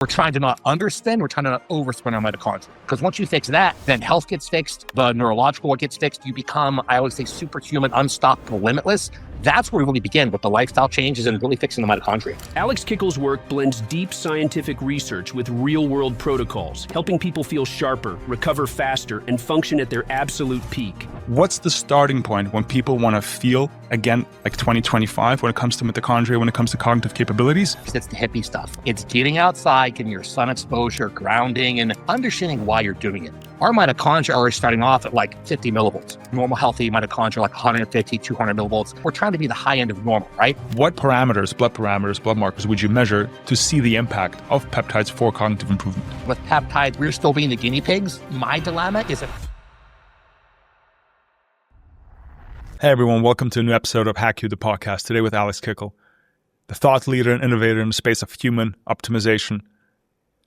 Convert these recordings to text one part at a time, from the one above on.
We're trying to not underspend, we're trying to not overspend our mitochondria. Because once you fix that, then health gets fixed, the neurological gets fixed, you become, I always say, superhuman, unstoppable, limitless. That's where we really begin with the lifestyle changes and really fixing the mitochondria. Alex Kikel's work blends deep scientific research with real-world protocols, helping people feel sharper, recover faster, and function at their absolute peak. What's the starting point when people want to feel, again, like 2025 when it comes to mitochondria, when it comes to cognitive capabilities? It's the hippie stuff. It's getting outside, getting your sun exposure, grounding, and understanding why you're doing it. Our mitochondria are starting off at like 50 millivolts. Normal healthy mitochondria like 150, 200 millivolts. We're trying to be the high end of normal, right? What parameters, blood markers would you measure to see the impact of peptides for cognitive improvement? With peptides, we're still being the guinea pigs. My dilemma is Hey everyone, welcome to a new episode of Hack You, the podcast, today with Alex Kikel, the thought leader and innovator in the space of human optimization,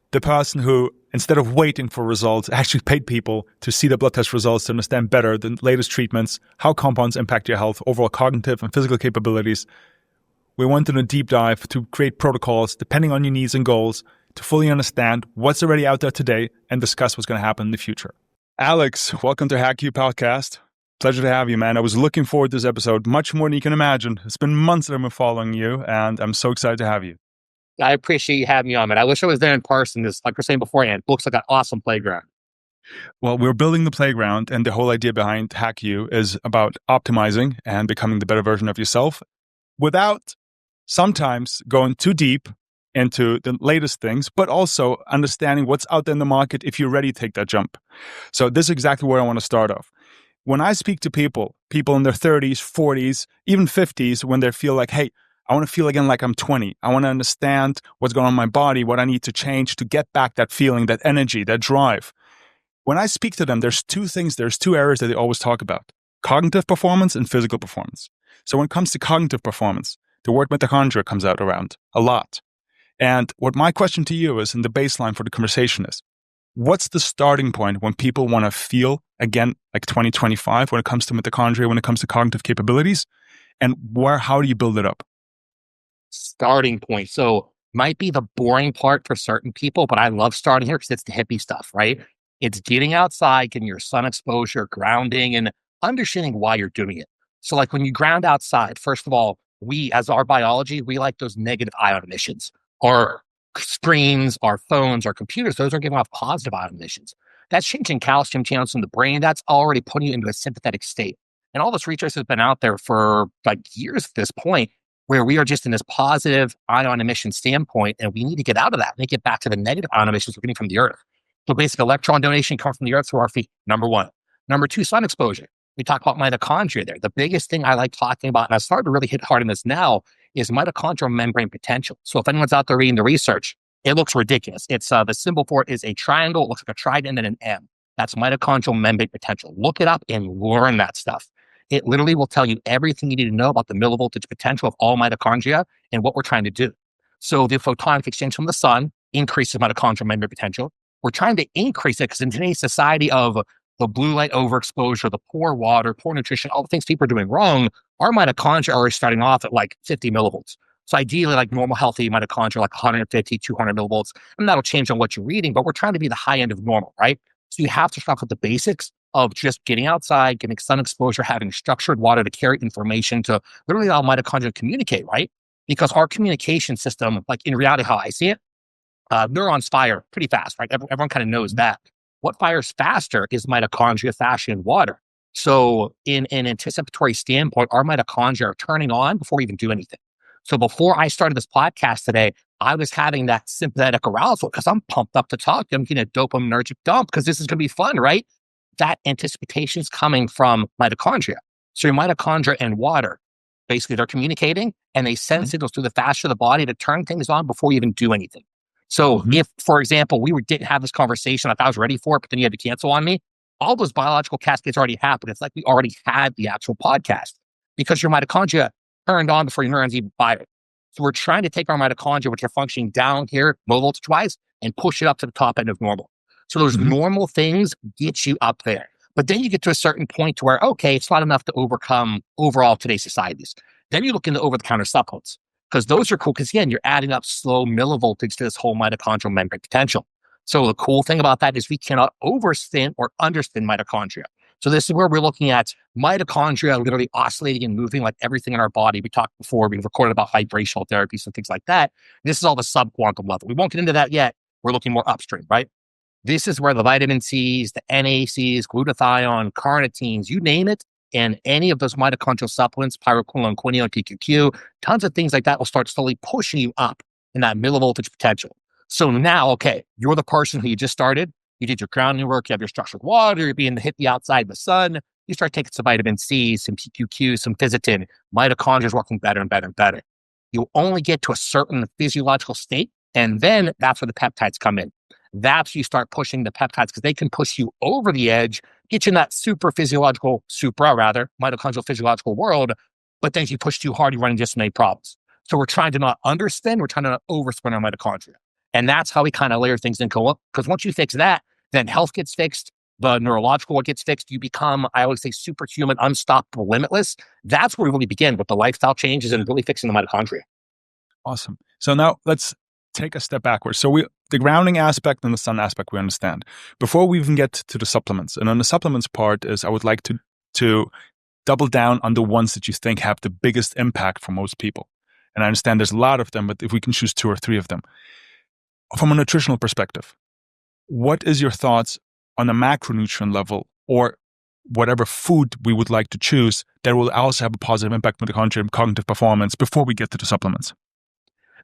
the person who, instead of waiting for results, actually paid people to see the blood test results to understand better the latest treatments, how compounds impact your health, overall cognitive and physical capabilities. We went on a deep dive to create protocols depending on your needs and goals to fully understand what's already out there today and discuss what's going to happen in the future. Alex, welcome to Hack You podcast. Pleasure to have you, man. I was looking forward to this episode much more than you can imagine. It's been months that I've been following you, and I'm so excited to have you. I appreciate you having me on, man. I wish I was there in person. This, like we're saying beforehand, looks like an awesome playground. Well, we're building the playground, and the whole idea behind Hack You is about optimizing and becoming the better version of yourself without sometimes going too deep into the latest things, but also understanding what's out there in the market if you're ready to take that jump. So this is exactly where I want to start off. When I speak to people in their 30s, 40s, even 50s, when they feel like, hey, I want to feel again like I'm 20. I want to understand what's going on in my body, what I need to change to get back that feeling, that energy, that drive. When I speak to them, there's two areas that they always talk about: cognitive performance and physical performance. So when it comes to cognitive performance, the word mitochondria comes out around a lot. And what my question to you is, and the baseline for the conversation is, what's the starting point when people want to feel, again, like 2025 when it comes to mitochondria, when it comes to cognitive capabilities, and how do you build it up? Starting point. So might be the boring part for certain people, but I love starting here because it's the hippie stuff, right? It's getting outside, getting your sun exposure, grounding, and understanding why you're doing it. So like when you ground outside, first of all, we, as our biology, we like those negative ion emissions. Our screens, our phones, our computers, those are giving off positive ion emissions. That's changing calcium channels in the brain. That's already putting you into a sympathetic state. And all this research has been out there for like years at this point, where we are just in this positive ion emission standpoint, and we need to get out of that and get back to the negative ion emissions we're getting from the earth. So basic electron donation comes from the earth through our feet, number one. Number two, sun exposure. We talk about mitochondria there. The biggest thing I like talking about, and I've started to really hit hard on this now, is mitochondrial membrane potential. So if anyone's out there reading the research, it looks ridiculous. It's the symbol for it is a triangle. It looks like a trident and an M. That's mitochondrial membrane potential. Look it up and learn that stuff. It literally will tell you everything you need to know about the millivoltage potential of all mitochondria and what we're trying to do. So the photonic exchange from the sun increases mitochondrial membrane potential. We're trying to increase it because in today's society of the blue light overexposure, the poor water, poor nutrition, all the things people are doing wrong, our mitochondria are starting off at like 50 millivolts. So ideally, like normal healthy mitochondria, like 150, 200 millivolts, and that'll change on what you're reading, but we're trying to be the high end of normal, right? So you have to start with the basics of just getting outside, getting sun exposure, having structured water to carry information to literally allow mitochondria to communicate, right? Because our communication system, like in reality, how I see it, neurons fire pretty fast, right? Everyone kind of knows that. What fires faster is mitochondria, fascia, and water. So in an anticipatory standpoint, our mitochondria are turning on before we even do anything. So before I started this podcast today, I was having that sympathetic arousal because I'm pumped up to talk. I'm getting a dopaminergic dump because this is going to be fun, right? That anticipation is coming from mitochondria. So your mitochondria and water, basically they're communicating and they send signals through the fascia of the body to turn things on before you even do anything. So if, for example, didn't have this conversation like I was ready for it, but then you had to cancel on me, all those biological cascades already happened. It's like we already had the actual podcast because your mitochondria turned on before your neurons even fired. So we're trying to take our mitochondria, which are functioning down here, low voltage wise, and push it up to the top end of normal. So those normal things get you up there. But then you get to a certain point to where, okay, it's not enough to overcome overall today's societies. Then you look into over-the-counter supplements. because those are cool because, again, you're adding up slow millivoltage to this whole mitochondrial membrane potential. So the cool thing about that is we cannot overspin or underspin mitochondria. So this is where we're looking at mitochondria literally oscillating and moving like everything in our body. We talked before, we recorded about vibrational therapies and things like that. This is all the sub-quantum level. We won't get into that yet. We're looking more upstream, right? This is where the vitamin C's, the NACs, glutathione, carnitines, you name it, and any of those mitochondrial supplements, pyroquinone, quinine, PQQ, tons of things like that will start slowly pushing you up in that millivoltage potential. So now, okay, you're the person who you just started. You did your grounding work, you have your structured water, you're being hit the outside in the sun. You start taking some vitamin C, some PQQ, some fisetin. Mitochondria is working better and better and better. You'll only get to a certain physiological state, and then that's where the peptides come in. That's when you start pushing the peptides because they can push you over the edge, get you in that mitochondrial physiological world. But then if you push too hard, you run into so many problems. So we're trying to not underspin, we're trying to not overspin our mitochondria. And that's how we kind of layer things in. Because once you fix that, then health gets fixed, the neurological gets fixed. You become, I always say, superhuman, unstoppable, limitless. That's where we really begin with the lifestyle changes and really fixing the mitochondria. Awesome. So now let's take a step backwards. So the grounding aspect and the sun aspect we understand. Before we even get to the supplements, and on the supplements part is I would like to double down on the ones that you think have the biggest impact for most people. And I understand there's a lot of them, but if we can choose 2 or 3 of them. From a nutritional perspective, what is your thoughts on a macronutrient level or whatever food we would like to choose that will also have a positive impact on mitochondria and cognitive performance before we get to the supplements?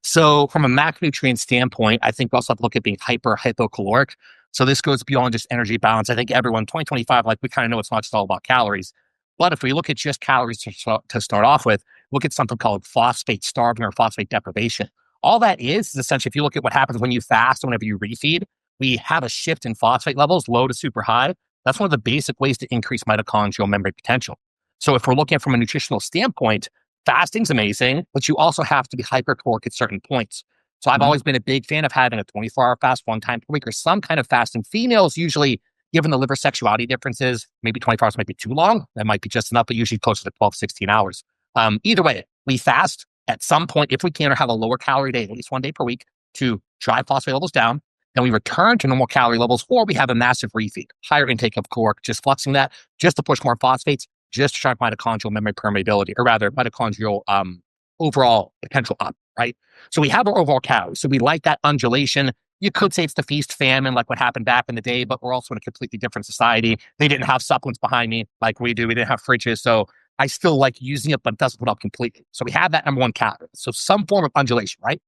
So from a macronutrient standpoint, I think we also have to look at being hypocaloric. So this goes beyond just energy balance. I think everyone, 2025, like we kind of know it's not just all about calories. But if we look at just calories to start off with, look at something called phosphate starving or phosphate deprivation. All that is essentially, if you look at what happens when you fast and whenever you refeed, we have a shift in phosphate levels, low to super high. That's one of the basic ways to increase mitochondrial membrane potential. So if we're looking at from a nutritional standpoint, fasting's amazing, but you also have to be hypercaloric at certain points. So I've always been a big fan of having a 24-hour fast 1 time per week or some kind of fasting. Females usually, given the liver sexuality differences, maybe 24 hours might be too long. That might be just enough, but usually closer to 12, 16 hours. Either way, we fast at some point, if we can, or have a lower calorie day, at least 1 day per week to drive phosphate levels down. Then we return to normal calorie levels, or we have a massive refeed, higher intake of caloric, just fluxing that, just to push more phosphates, just to drive mitochondrial memory permeability, or rather mitochondrial overall potential up, right? So we have our overall calories. So we like that undulation. You could say it's the feast famine, like what happened back in the day, but we're also in a completely different society. They didn't have supplements behind me like we do. We didn't have fridges. So I still like using it, but it doesn't put up completely. So we have that number 1 calorie. So some form of undulation, right?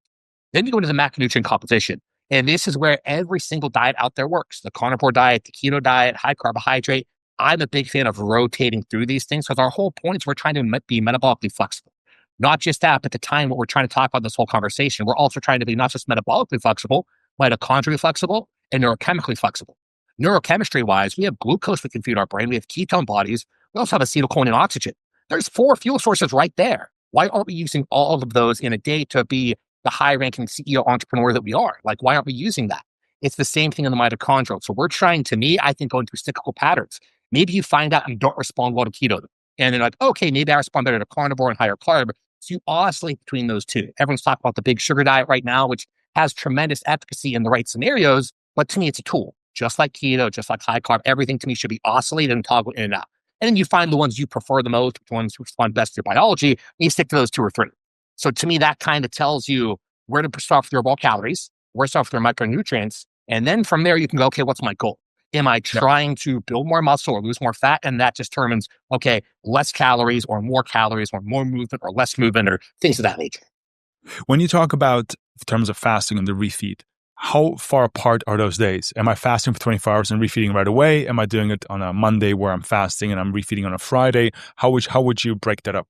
Then you go into the macronutrient composition. And this is where every single diet out there works. The carnivore diet, the keto diet, high carbohydrate. I'm a big fan of rotating through these things because our whole point is we're trying to be metabolically flexible. Not just that, but the time what we're trying to talk about this whole conversation, we're also trying to be not just metabolically flexible, mitochondrially flexible, and neurochemically flexible. Neurochemistry-wise, we have glucose that can feed our brain. We have ketone bodies. We also have acetylcholine and oxygen. There's 4 fuel sources right there. Why aren't we using all of those in a day to be the high-ranking CEO entrepreneur that we are? Like, why aren't we using that? It's the same thing in the mitochondrial. So we're trying to, me, I think, going through cyclical patterns. Maybe you find out you don't respond well to keto. And then like, okay, maybe I respond better to carnivore and higher carb. So you oscillate between those two. Everyone's talking about the big sugar diet right now, which has tremendous efficacy in the right scenarios. But to me, it's a tool. Just like keto, just like high carb, everything to me should be oscillated and toggled in and out. And then you find the ones you prefer the most, the ones who respond best to your biology, and you stick to those 2 or 3. So to me, that kind of tells you where to start with your overall calories, where to start with your micronutrients. And then from there, you can go, okay, what's my goal? Am I trying to build more muscle or lose more fat? And that determines, okay, less calories or more movement or less movement or things of that nature. When you talk about in terms of fasting and the refeed, how far apart are those days? Am I fasting for 24 hours and refeeding right away? Am I doing it on a Monday where I'm fasting and I'm refeeding on a Friday? How would you break that up?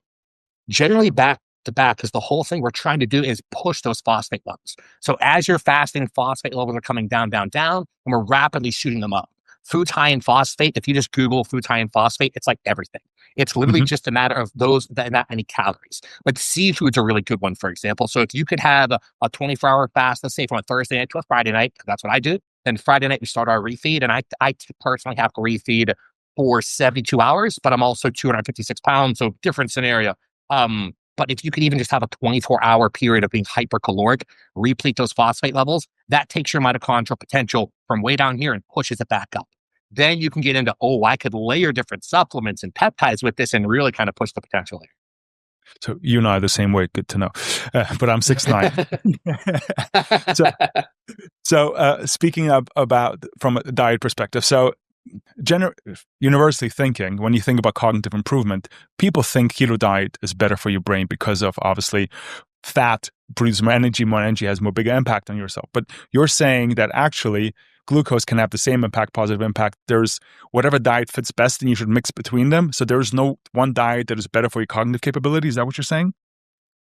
Generally back to back, because the whole thing we're trying to do is push those phosphate levels. So as you're fasting, phosphate levels are coming down, down, down, and we're rapidly shooting them up. Foods high in phosphate, if you just Google foods high in phosphate, it's like everything. It's literally just a matter of those that not many calories. But seafood's a really good one, for example. So if you could have a 24-hour fast, let's say from a Thursday night to a Friday night, that's what I do. Then Friday night we start our refeed, and I personally have to refeed for 72 hours, but I'm also 256 pounds, so different scenario. But if you could even just have a 24-hour period of being hypercaloric, replete those phosphate levels, that takes your mitochondrial potential from way down here and pushes it back up. Then you can get into, oh, I could layer different supplements and peptides with this and really kind of push the potential there. So you and I are the same way. Good to know. But I'm 6'9". So speaking of about from a diet perspective, so universally thinking, when you think about cognitive improvement, people think keto diet is better for your brain because of obviously fat produces more energy has more bigger impact on yourself. But you're saying that actually glucose can have the same impact, positive impact. There's whatever diet fits best and you should mix between them. So there's no one diet that is better for your cognitive capability. Is that what you're saying?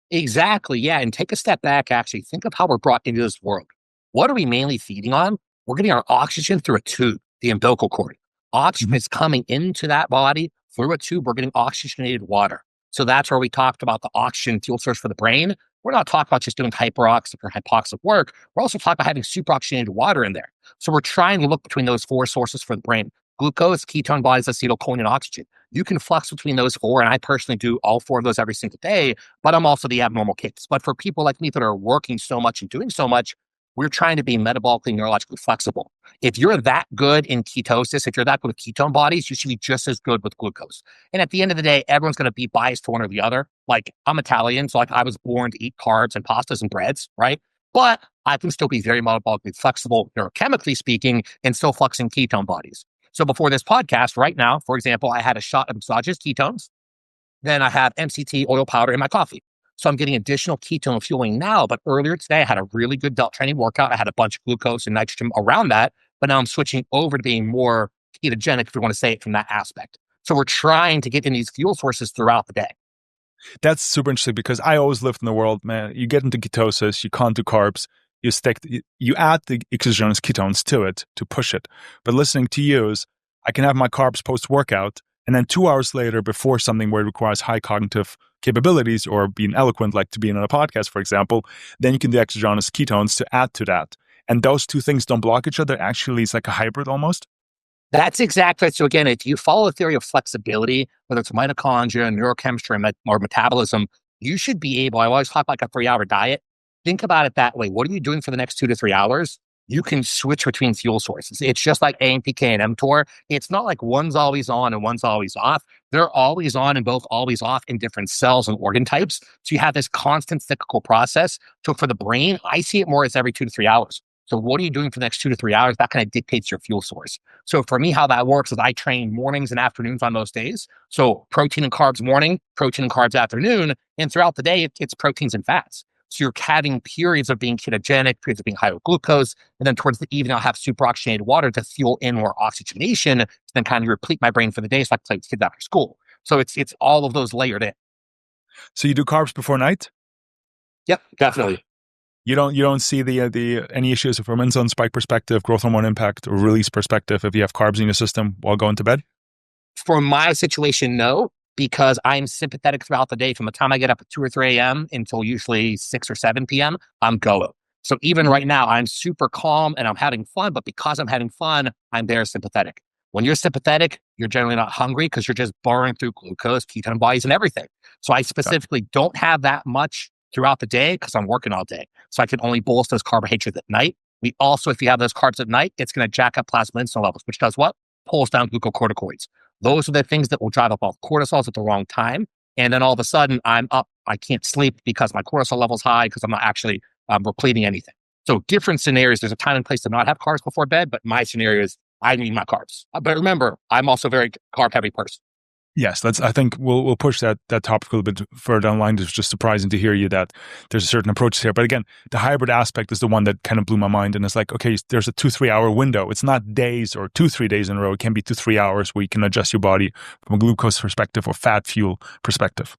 Exactly. Yeah. And take a step back, actually. Think of how we're brought into this world. What are we mainly feeding on? We're getting our oxygen through a tube, the umbilical cord. Oxygen is coming into that body through a tube. We're getting oxygenated water. So that's where we talked about the oxygen fuel source for the brain. We're not talking about just doing hyperoxic or hypoxic work. We're also talking about having superoxygenated water in there. So we're trying to look between those four sources for the brain: glucose, ketone bodies, acetylcholine, and oxygen. You can flux between those four, and I personally do all four of those every single day, but I'm also the abnormal case. But for people like me that are working so much and doing so much, we're trying to be metabolically, neurologically flexible. If you're that good in ketosis, if you're that good with ketone bodies, you should be just as good with glucose. And at the end of the day, everyone's going to be biased to one or the other. Like, I'm Italian, so like I was born to eat carbs and pastas and breads, right? But I can still be very metabolically flexible, neurochemically speaking, and still fluxing ketone bodies. So before this podcast, right now, for example, I had a shot of exogenous ketones. Then I have MCT oil powder in my coffee. So I'm getting additional ketone fueling now. But earlier today, I had a really good delt training workout. I had a bunch of glucose and nitrogen around that. But now I'm switching over to being more ketogenic, if we want to say it from that aspect. So we're trying to get in these fuel sources throughout the day. That's super interesting because I always lived in the world, man. You get into ketosis, you can't do carbs, you add the exogenous ketones to it to push it. But listening to you is, I can have my carbs post workout, and then 2 hours later, before something where it requires high cognitive capabilities or being eloquent, like to be in a podcast, for example, then you can do exogenous ketones to add to that. And those two things don't block each other. Actually, it's like a hybrid almost. That's exactly right. So again, if you follow the theory of flexibility, whether it's mitochondria, neurochemistry, or metabolism, you should be able, I always talk like a 3-hour diet. Think about it that way. What are you doing for the next 2 to 3 hours? You can switch between fuel sources. It's just like AMPK and mTOR. It's not like one's always on and one's always off. They're always on and both always off in different cells and organ types. So you have this constant cyclical process. So for the brain, I see it more as every 2 to 3 hours. So what are you doing for the next 2 to 3 hours? That kind of dictates your fuel source. So for me, how that works is I train mornings and afternoons on those days. So protein and carbs morning, protein and carbs afternoon, and throughout the day, it's proteins and fats. So you're having periods of being ketogenic, periods of being high with glucose, and then towards the evening, I'll have superoxygenated water to fuel in more oxygenation to then kind of replete my brain for the day so I can play with kids after school. So it's all of those layered in. So you do carbs before night? Yep, definitely. You don't see the any issues from insulin spike perspective, growth hormone impact, or release perspective if you have carbs in your system while going to bed? For my situation, no, because I'm sympathetic throughout the day. From the time I get up at 2 or 3 a.m. until usually 6 or 7 p.m., I'm going. So even right now, I'm super calm and I'm having fun, but because I'm having fun, I'm very sympathetic. When you're sympathetic, you're generally not hungry because you're just burning through glucose, ketone bodies, and everything. So I specifically don't have that much throughout the day because I'm working all day. So I can only bolus those carbohydrates at night. We also, if you have those carbs at night, it's going to jack up plasma insulin levels, which does what? Pulls down glucocorticoids. Those are the things that will drive up all cortisols at the wrong time. And then all of a sudden, I'm up. I can't sleep because my cortisol level's high because I'm not actually repleting anything. So different scenarios. There's a time and place to not have carbs before bed, but my scenario is I need my carbs. But remember, I'm also a very carb heavy person. Yes, I think we'll push that topic a little bit further down the line. It's just surprising to hear you that there's a certain approach here. But again, the hybrid aspect is the one that kind of blew my mind. And it's like, okay, there's a 2-3 hour window. It's not days or 2-3 days in a row. It can be 2-3 hours where you can adjust your body from a glucose perspective or fat fuel perspective.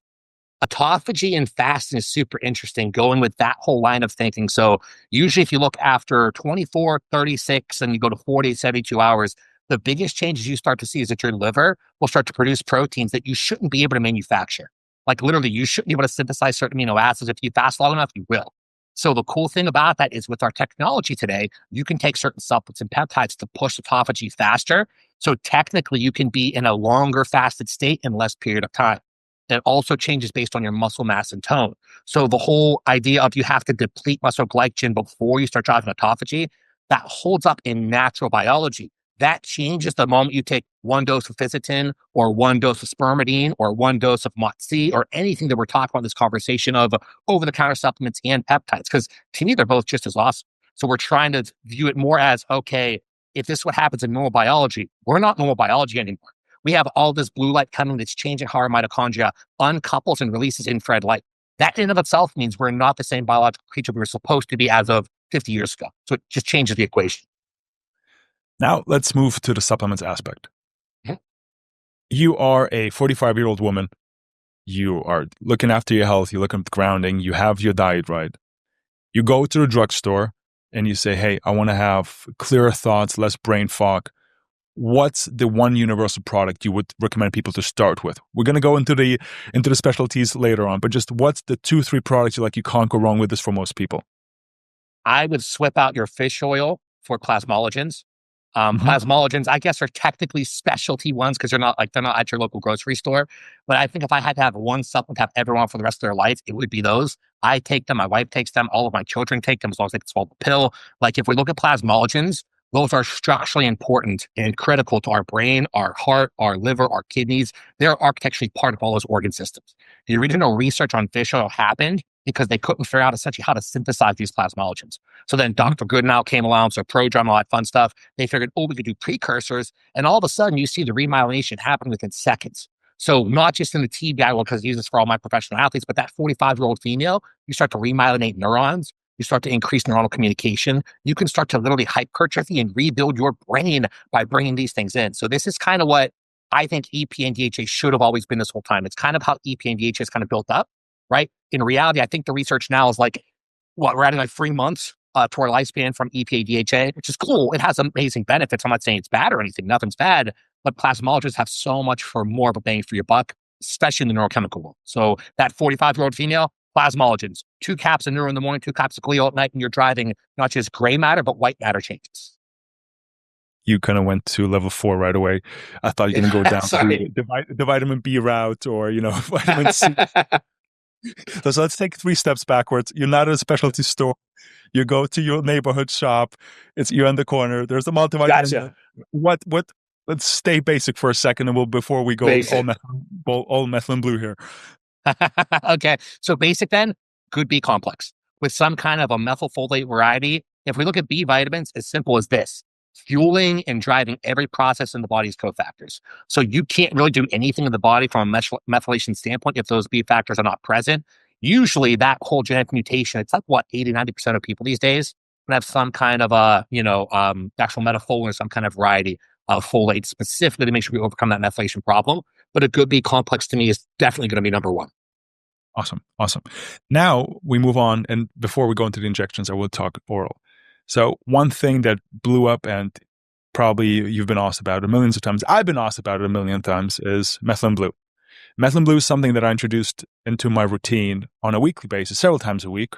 Autophagy and fasting is super interesting, going with that whole line of thinking. So usually if you look after 24, 36, and you go to 40, 72 hours, the biggest changes you start to see is that your liver will start to produce proteins that you shouldn't be able to manufacture. Like literally, you shouldn't be able to synthesize certain amino acids. If you fast long enough, you will. So the cool thing about that is with our technology today, you can take certain supplements and peptides to push autophagy faster. So technically, you can be in a longer fasted state in less period of time. It also changes based on your muscle mass and tone. So the whole idea of you have to deplete muscle glycogen before you start driving autophagy, that holds up in natural biology. That changes the moment you take one dose of fisetin or one dose of spermidine or one dose of MOTS-c or anything that we're talking about in this conversation of over-the-counter supplements and peptides, because to me, they're both just as awesome. So we're trying to view it more as, okay, if this is what happens in normal biology, we're not normal biology anymore. We have all this blue light coming that's changing how our mitochondria uncouples and releases infrared light. That in and of itself means we're not the same biological creature we were supposed to be as of 50 years ago. So it just changes the equation. Now let's move to the supplements aspect. Mhm. You are a 45-year-old woman. You are looking after your health. You're looking at grounding. You have your diet right. You go to the drugstore and you say, hey, I want to have clearer thoughts, less brain fog. What's the one universal product you would recommend people to start with? We're going to go into the specialties later on, but just what's the 2-3 products you can't go wrong with this for most people? I would swip out your fish oil for plasmalogens. Plasmalogens, I guess, are technically specialty ones because they're not at your local grocery store. But I think if I had to have one supplement to have everyone for the rest of their life, it would be those. I take them, my wife takes them, all of my children take them as long as they can swallow the pill. Like if we look at plasmalogens, those are structurally important and critical to our brain, our heart, our liver, our kidneys. They're architecturally part of all those organ systems. The original research on fish oil happened because they couldn't figure out essentially how to synthesize these plasmalogens. So then Dr. Goodenow came along, so Prodrug, all that fun stuff. They figured, we could do precursors. And all of a sudden, you see the remyelination happen within seconds. So not just in the TBI world, because I use this for all my professional athletes, but that 45-year-old female, you start to remyelinate neurons. You start to increase neuronal communication. You can start to literally hypertrophy and rebuild your brain by bringing these things in. So this is kind of what I think EPA and DHA should have always been this whole time. It's kind of how EPA and DHA is kind of built up, right? In reality, I think the research now is we're adding 3 months to our lifespan from EPA DHA, which is cool. It has amazing benefits. I'm not saying it's bad or anything. Nothing's bad, but plasmalogists have so much for more of a bang for your buck, especially in the neurochemical world. So that 45-year-old female, plasmalogens, 2 caps of neuro in the morning, 2 caps of glial at night, and you're driving not just gray matter, but white matter changes. You kind of went to level 4 right away. I thought you were going to go down to the vitamin B route or, vitamin C. So let's take 3 steps backwards. You're not at a specialty store. You go to your neighborhood shop. You're in the corner. There's a multivitamin. Gotcha. What? Let's stay basic for a second, and before we go all methylene blue here. Okay, so basic then could be complex with some kind of a methylfolate variety. If we look at B vitamins, as simple as this: fueling and driving every process in the body's cofactors. So you can't really do anything in the body from a methylation standpoint if those B factors are not present. Usually that whole genetic mutation, it's 80-90% of people these days can have some kind of actual metafolate or some kind of variety of folate specifically to make sure we overcome that methylation problem. But a good B complex to me is definitely going to be number 1. Awesome. Now we move on, and before we go into the injections, I will talk oral. So one thing that blew up, and probably you've been asked about it millions of times, I've been asked about it a million times, is methylene blue. Methylene blue is something that I introduced into my routine on a weekly basis, several times a week.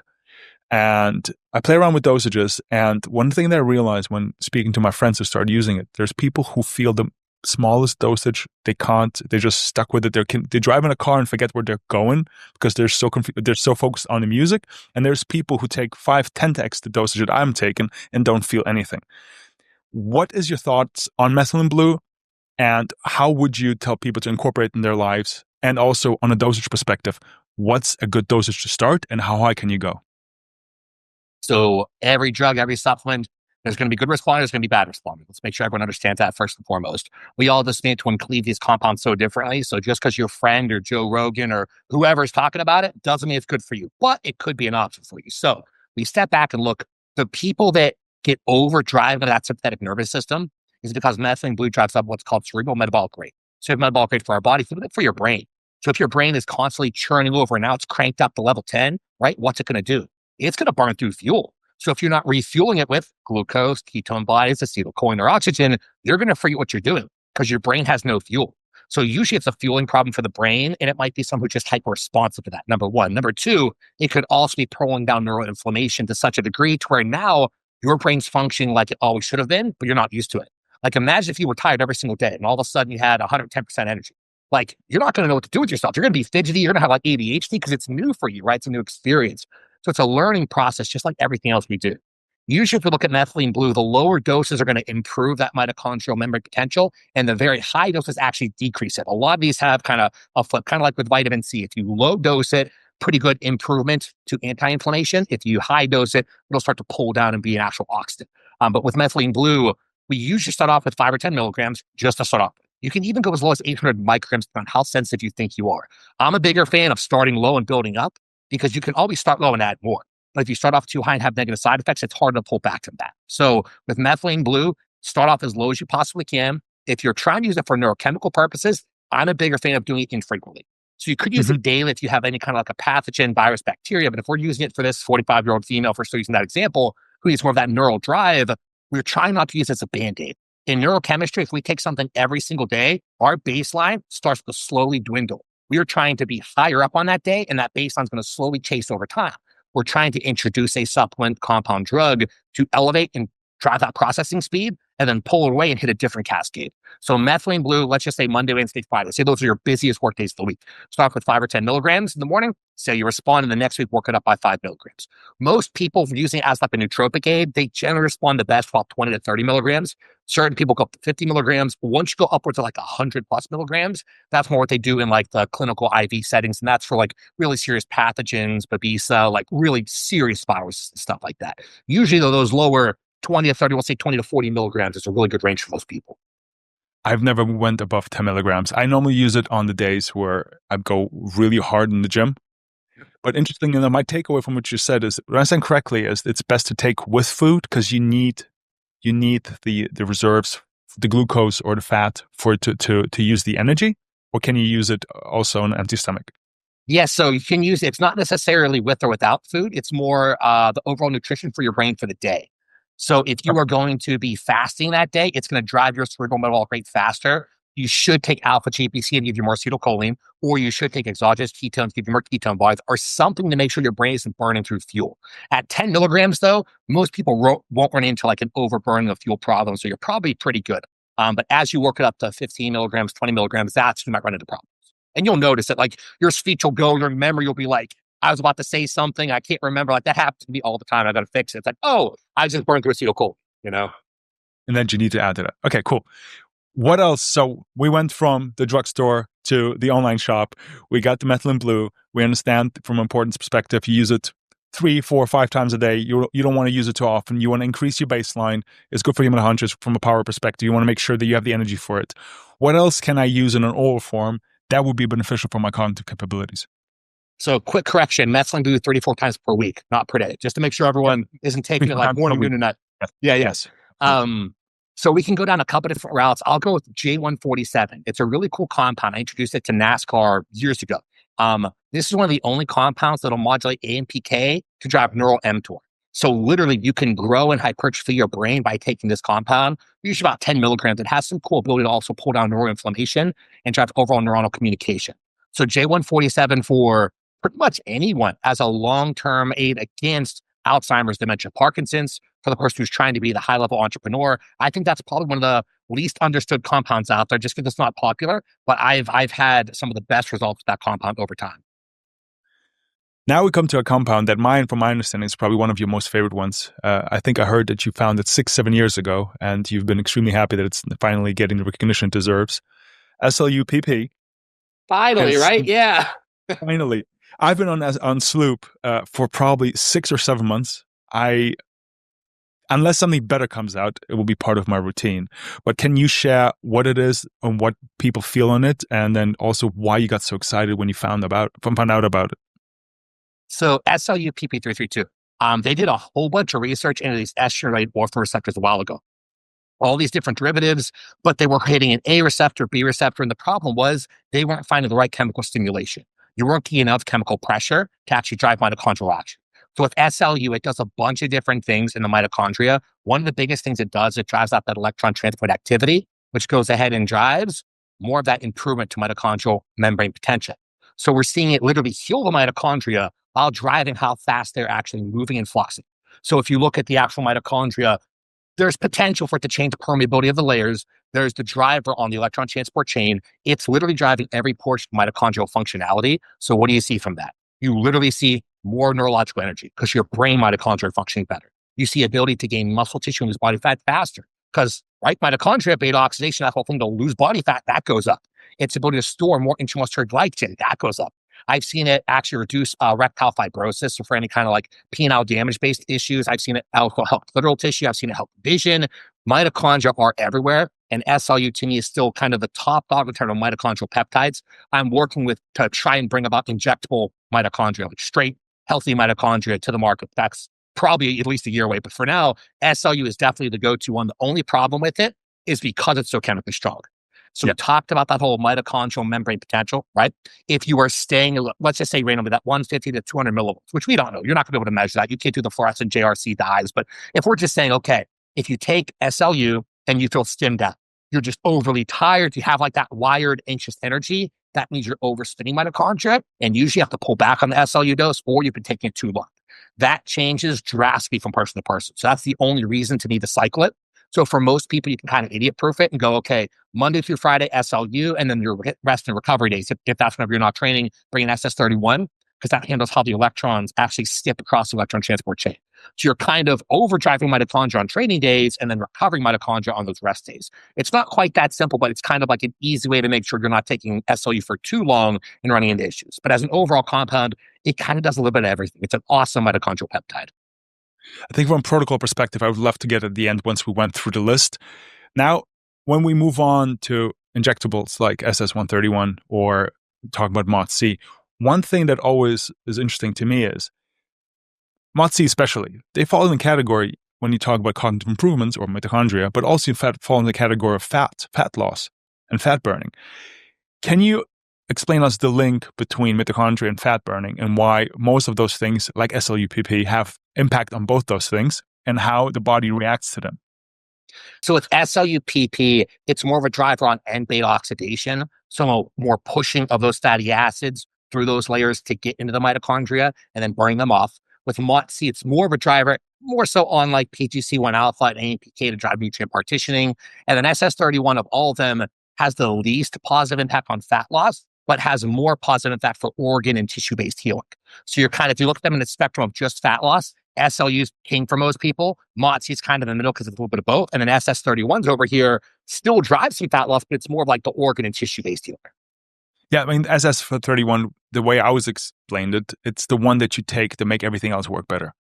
And I play around with dosages. And one thing that I realized when speaking to my friends who started using it, there's people who feel the smallest dosage, they're just stuck with it. They drive in a car and forget where they're going because they're so focused on the music. And there's people who take 5-10x the dosage that I'm taking and don't feel anything. What is your thoughts on methylene blue, and how would you tell people to incorporate it in their lives? And also on a dosage perspective, what's a good dosage to start and how high can you go? So every drug, every supplement, there's going to be good responders, there's going to be bad responders. Let's make sure everyone understands that first and foremost. We all just need to uncleave these compounds so differently. So just because your friend or Joe Rogan or whoever is talking about it doesn't mean it's good for you, but it could be an option for you. So we step back and look. The people that get overdrive into that sympathetic nervous system is because methylene blue drives up what's called cerebral metabolic rate. So metabolic rate for our body, think of it for your brain. So if your brain is constantly churning over and now it's cranked up to level 10, right? What's it going to do? It's going to burn through fuel. So if you're not refueling it with glucose, ketone bodies, acetylcholine, or oxygen, you're going to forget what you're doing because your brain has no fuel. So usually it's a fueling problem for the brain, and it might be someone who's just hyper-responsive to that, number 1. Number 2, it could also be pulling down neuroinflammation to such a degree to where now your brain's functioning like it always should have been, but you're not used to it. Like imagine if you were tired every single day and all of a sudden you had 110% energy. like you're not going to know what to do with yourself. You're going to be fidgety. You're going to have like ADHD because it's new for you, right? It's a new experience. So it's a learning process, just like everything else we do. Usually, if we look at methylene blue, the lower doses are going to improve that mitochondrial membrane potential, and the very high doses actually decrease it. A lot of these have kind of a flip, kind of like with vitamin C. If you low dose it, pretty good improvement to anti-inflammation. If you high dose it, it'll start to pull down and be an actual oxidant. But with methylene blue, we usually start off with 5 or 10 milligrams just to start off. You can even go as low as 800 micrograms on how sensitive you think you are. I'm a bigger fan of starting low and building up because you can always start low and add more. But if you start off too high and have negative side effects, it's hard to pull back from that. So with methylene blue, start off as low as you possibly can. If you're trying to use it for neurochemical purposes, I'm a bigger fan of doing it infrequently. So you could use it daily if you have any kind of like a pathogen, virus, bacteria. But if we're using it for this 45-year-old female, if we're still using that example, who needs more of that neural drive, we're trying not to use it as a band-aid. In neurochemistry, if we take something every single day, our baseline starts to slowly dwindle. We are trying to be higher up on that day, and that baseline is going to slowly chase over time. We're trying to introduce a supplement compound drug to elevate and drive that processing speed and then pull it away and hit a different cascade. So methylene blue, let's just say Monday, Wednesday, Friday. Say those are your busiest work days of the week. Start with 5 or 10 milligrams in the morning. Say you respond, and the next week work it up by 5 milligrams. Most people using it as like a nootropic aid, they generally respond the best for 20 to 30 milligrams. Certain people go up to 50 milligrams. Once you go upwards to like 100 plus milligrams, that's more what they do in like the clinical IV settings. And that's for like really serious pathogens, babesia, like really serious viruses and stuff like that. Usually though, those lower 20 to 30, we'll say 20 to 40 milligrams is a really good range for most people. I've never went above 10 milligrams. I normally use it on the days where I go really hard in the gym. But interesting, my takeaway from what you said is, what I understand correctly, is it's best to take with food because you need the reserves, the glucose or the fat for it to use the energy, or can you use it also on an empty stomach? Yes, so you can use it. It's not necessarily with or without food. It's more the overall nutrition for your brain for the day. So if you are going to be fasting that day, it's going to drive your cerebral metabolic rate faster. You should take alpha GPC and give you more acetylcholine, or you should take exogenous ketones, give you more ketone bodies, or something to make sure your brain isn't burning through fuel. At 10 milligrams, though, most people won't run into like an overburning of fuel problem, so you're probably pretty good. But as you work it up to 15 milligrams, 20 milligrams, that's when you might run into problems. And you'll notice that like your speech will go, your memory will be like, I was about to say something, I can't remember. Like that happens to me all the time. I got to fix it. It's like, oh, I just burned through acetylcholine, And then you need to add to that. Okay, cool. What else? So we went from the drugstore to the online shop. We got the methylene blue. We understand from an importance perspective, you use it 3, 4, 5 times a day. You don't want to use it too often. You want to increase your baseline. It's good for your mitochondria from a power perspective. You want to make sure that you have the energy for it. What else can I use in an oral form that would be beneficial for my cognitive capabilities? So quick correction, methylene blue 34 times per week, not per day, just to make sure everyone isn't taking it like morning, noon, and night. Yeah, yes. So we can go down a couple different routes. I'll go with J147. It's a really cool compound. I introduced it to NASCAR years ago. This is one of the only compounds that'll modulate AMPK to drive neural mTOR. So literally you can grow and hypertrophy your brain by taking this compound, usually about 10 milligrams. It has some cool ability to also pull down neuroinflammation and drive overall neuronal communication. So J147 for pretty much anyone as a long-term aid against Alzheimer's, dementia, Parkinson's, for the person who's trying to be the high-level entrepreneur. I think that's probably one of the least understood compounds out there just because it's not popular, but I've had some of the best results with that compound over time. Now we come to a compound that from my understanding, is probably one of your most favorite ones. I think I heard that you found it 6-7 years ago, and you've been extremely happy that it's finally getting the recognition it deserves. SLUPP. Finally, right? Yeah. Finally. I've been on Sloop for probably 6 or 7 months. Unless something better comes out, it will be part of my routine. But can you share what it is and what people feel on it, and then also why you got so excited when you found out about it? So SLUPP332, they did a whole bunch of research into these estrogen-related orphan receptors a while ago. All these different derivatives, but they were hitting an A receptor, B receptor, and the problem was they weren't finding the right chemical stimulation. You weren't getting enough chemical pressure to actually drive mitochondrial action. So with SLU, it does a bunch of different things in the mitochondria. One of the biggest things it does, it drives out that electron transport activity, which goes ahead and drives more of that improvement to mitochondrial membrane potential. So we're seeing it literally heal the mitochondria while driving how fast they're actually moving and flossing. So if you look at the actual mitochondria, there's potential for it to change the permeability of the layers. There's the driver on the electron transport chain. It's literally driving every portion of mitochondrial functionality. So what do you see from that? You literally see more neurological energy because your brain mitochondria are functioning better. You see ability to gain muscle tissue and lose body fat faster because, right, mitochondria, beta oxidation, that whole thing to lose body fat, that goes up. Its ability to store more intramuscular glycogen, that goes up. I've seen it actually reduce erectile fibrosis. So for any kind of like penile damage-based issues, I've seen it help clitoral tissue. I've seen it help vision. Mitochondria are everywhere. And SLU to me is still kind of the top dog in terms of mitochondrial peptides. I'm working with to try and bring about injectable mitochondria, like straight, healthy mitochondria to the market. That's probably at least a year away. But for now, SLU is definitely the go-to one. The only problem with it is because it's so chemically strong. So we talked about that whole mitochondrial membrane potential, right? If you are staying, let's just say randomly that 150 to 200 millivolts, which we don't know, you're not going to be able to measure that. You can't do the fluorescent JRC dyes. But if we're just saying, okay, if you take SLU and you feel stimmed out, you're just overly tired, you have like that wired anxious energy, that means you're overspinning mitochondria. And usually you have to pull back on the SLU dose or you've been taking it too long. That changes drastically from person to person. So that's the only reason to need to cycle it. So for most people, you can kind of idiot proof it and go, okay, Monday through Friday, SLU, and then your rest and recovery days. If that's whenever you're not training, bring an SS31, because that handles how the electrons actually skip across the electron transport chain. So you're kind of overdriving mitochondria on training days and then recovering mitochondria on those rest days. It's not quite that simple, but it's kind of like an easy way to make sure you're not taking SLU for too long and running into issues. But as an overall compound, it kind of does a little bit of everything. It's an awesome mitochondrial peptide. I think from a protocol perspective, I would love to get at the end once we went through the list. Now, when we move on to injectables like SS131 or talk about MOTS-c, one thing that always is interesting to me is MOTS-c especially, they fall in the category when you talk about cognitive improvements or mitochondria, but also in fact fall in the category of fat loss and fat burning. Can you explain us the link between mitochondria and fat burning and why most of those things like SLUPP have impact on both those things and how the body reacts to them? So with SLUPP, it's more of a driver on N-beta oxidation. So more pushing of those fatty acids through those layers to get into the mitochondria and then burning them off. With MOTS-c, it's more of a driver, more so on like PGC1 alpha and AMPK to drive nutrient partitioning. And then SS31 of all of them has the least positive impact on fat loss, but has more positive impact for organ and tissue-based healing. So you're kind of, if you look at them in the spectrum of just fat loss, SLU's king for most people. MOTS-c is kind of in the middle because it's a little bit of both. And then SS31's over here still drives some fat loss, but it's more of like the organ and tissue-based healer. Yeah, I mean, SS31, the way I was explained it, it's the one that you take to make everything else work better.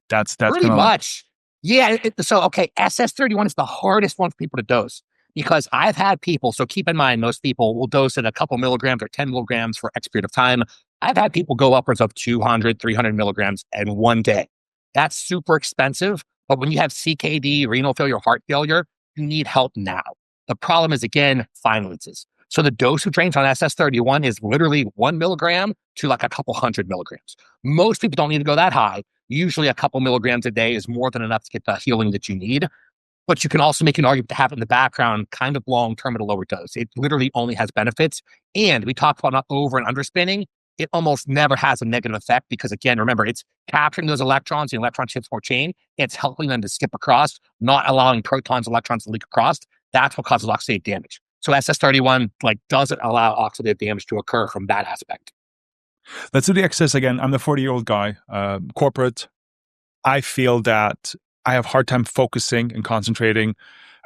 That's Pretty much. Yeah. So, okay, SS31 is the hardest one for people to dose because I've had people, so keep in mind, most people will dose it a couple milligrams or 10 milligrams for X period of time. I've had people go upwards of 200, 300 milligrams in one day. That's super expensive. But when you have CKD, renal failure, heart failure, you need help now. The problem is, again, finances. So the dosage range on SS31 is literally 1 milligram to like a couple hundred milligrams. Most people don't need to go that high. Usually a couple milligrams a day is more than enough to get the healing that you need. But you can also make an argument to have it in the background kind of long-term at a lower dose. It literally only has benefits. And we talked about not over and underspinning. It almost never has a negative effect because, again, remember, it's capturing those electrons in the electron transport chain. It's helping them to skip across, not allowing protons, electrons to leak across. That's what causes oxidative damage. So SS31 doesn't allow oxidative damage to occur from that aspect. Let's do the exercise again. I'm the 40-year-old guy, corporate. I feel that I have a hard time focusing and concentrating.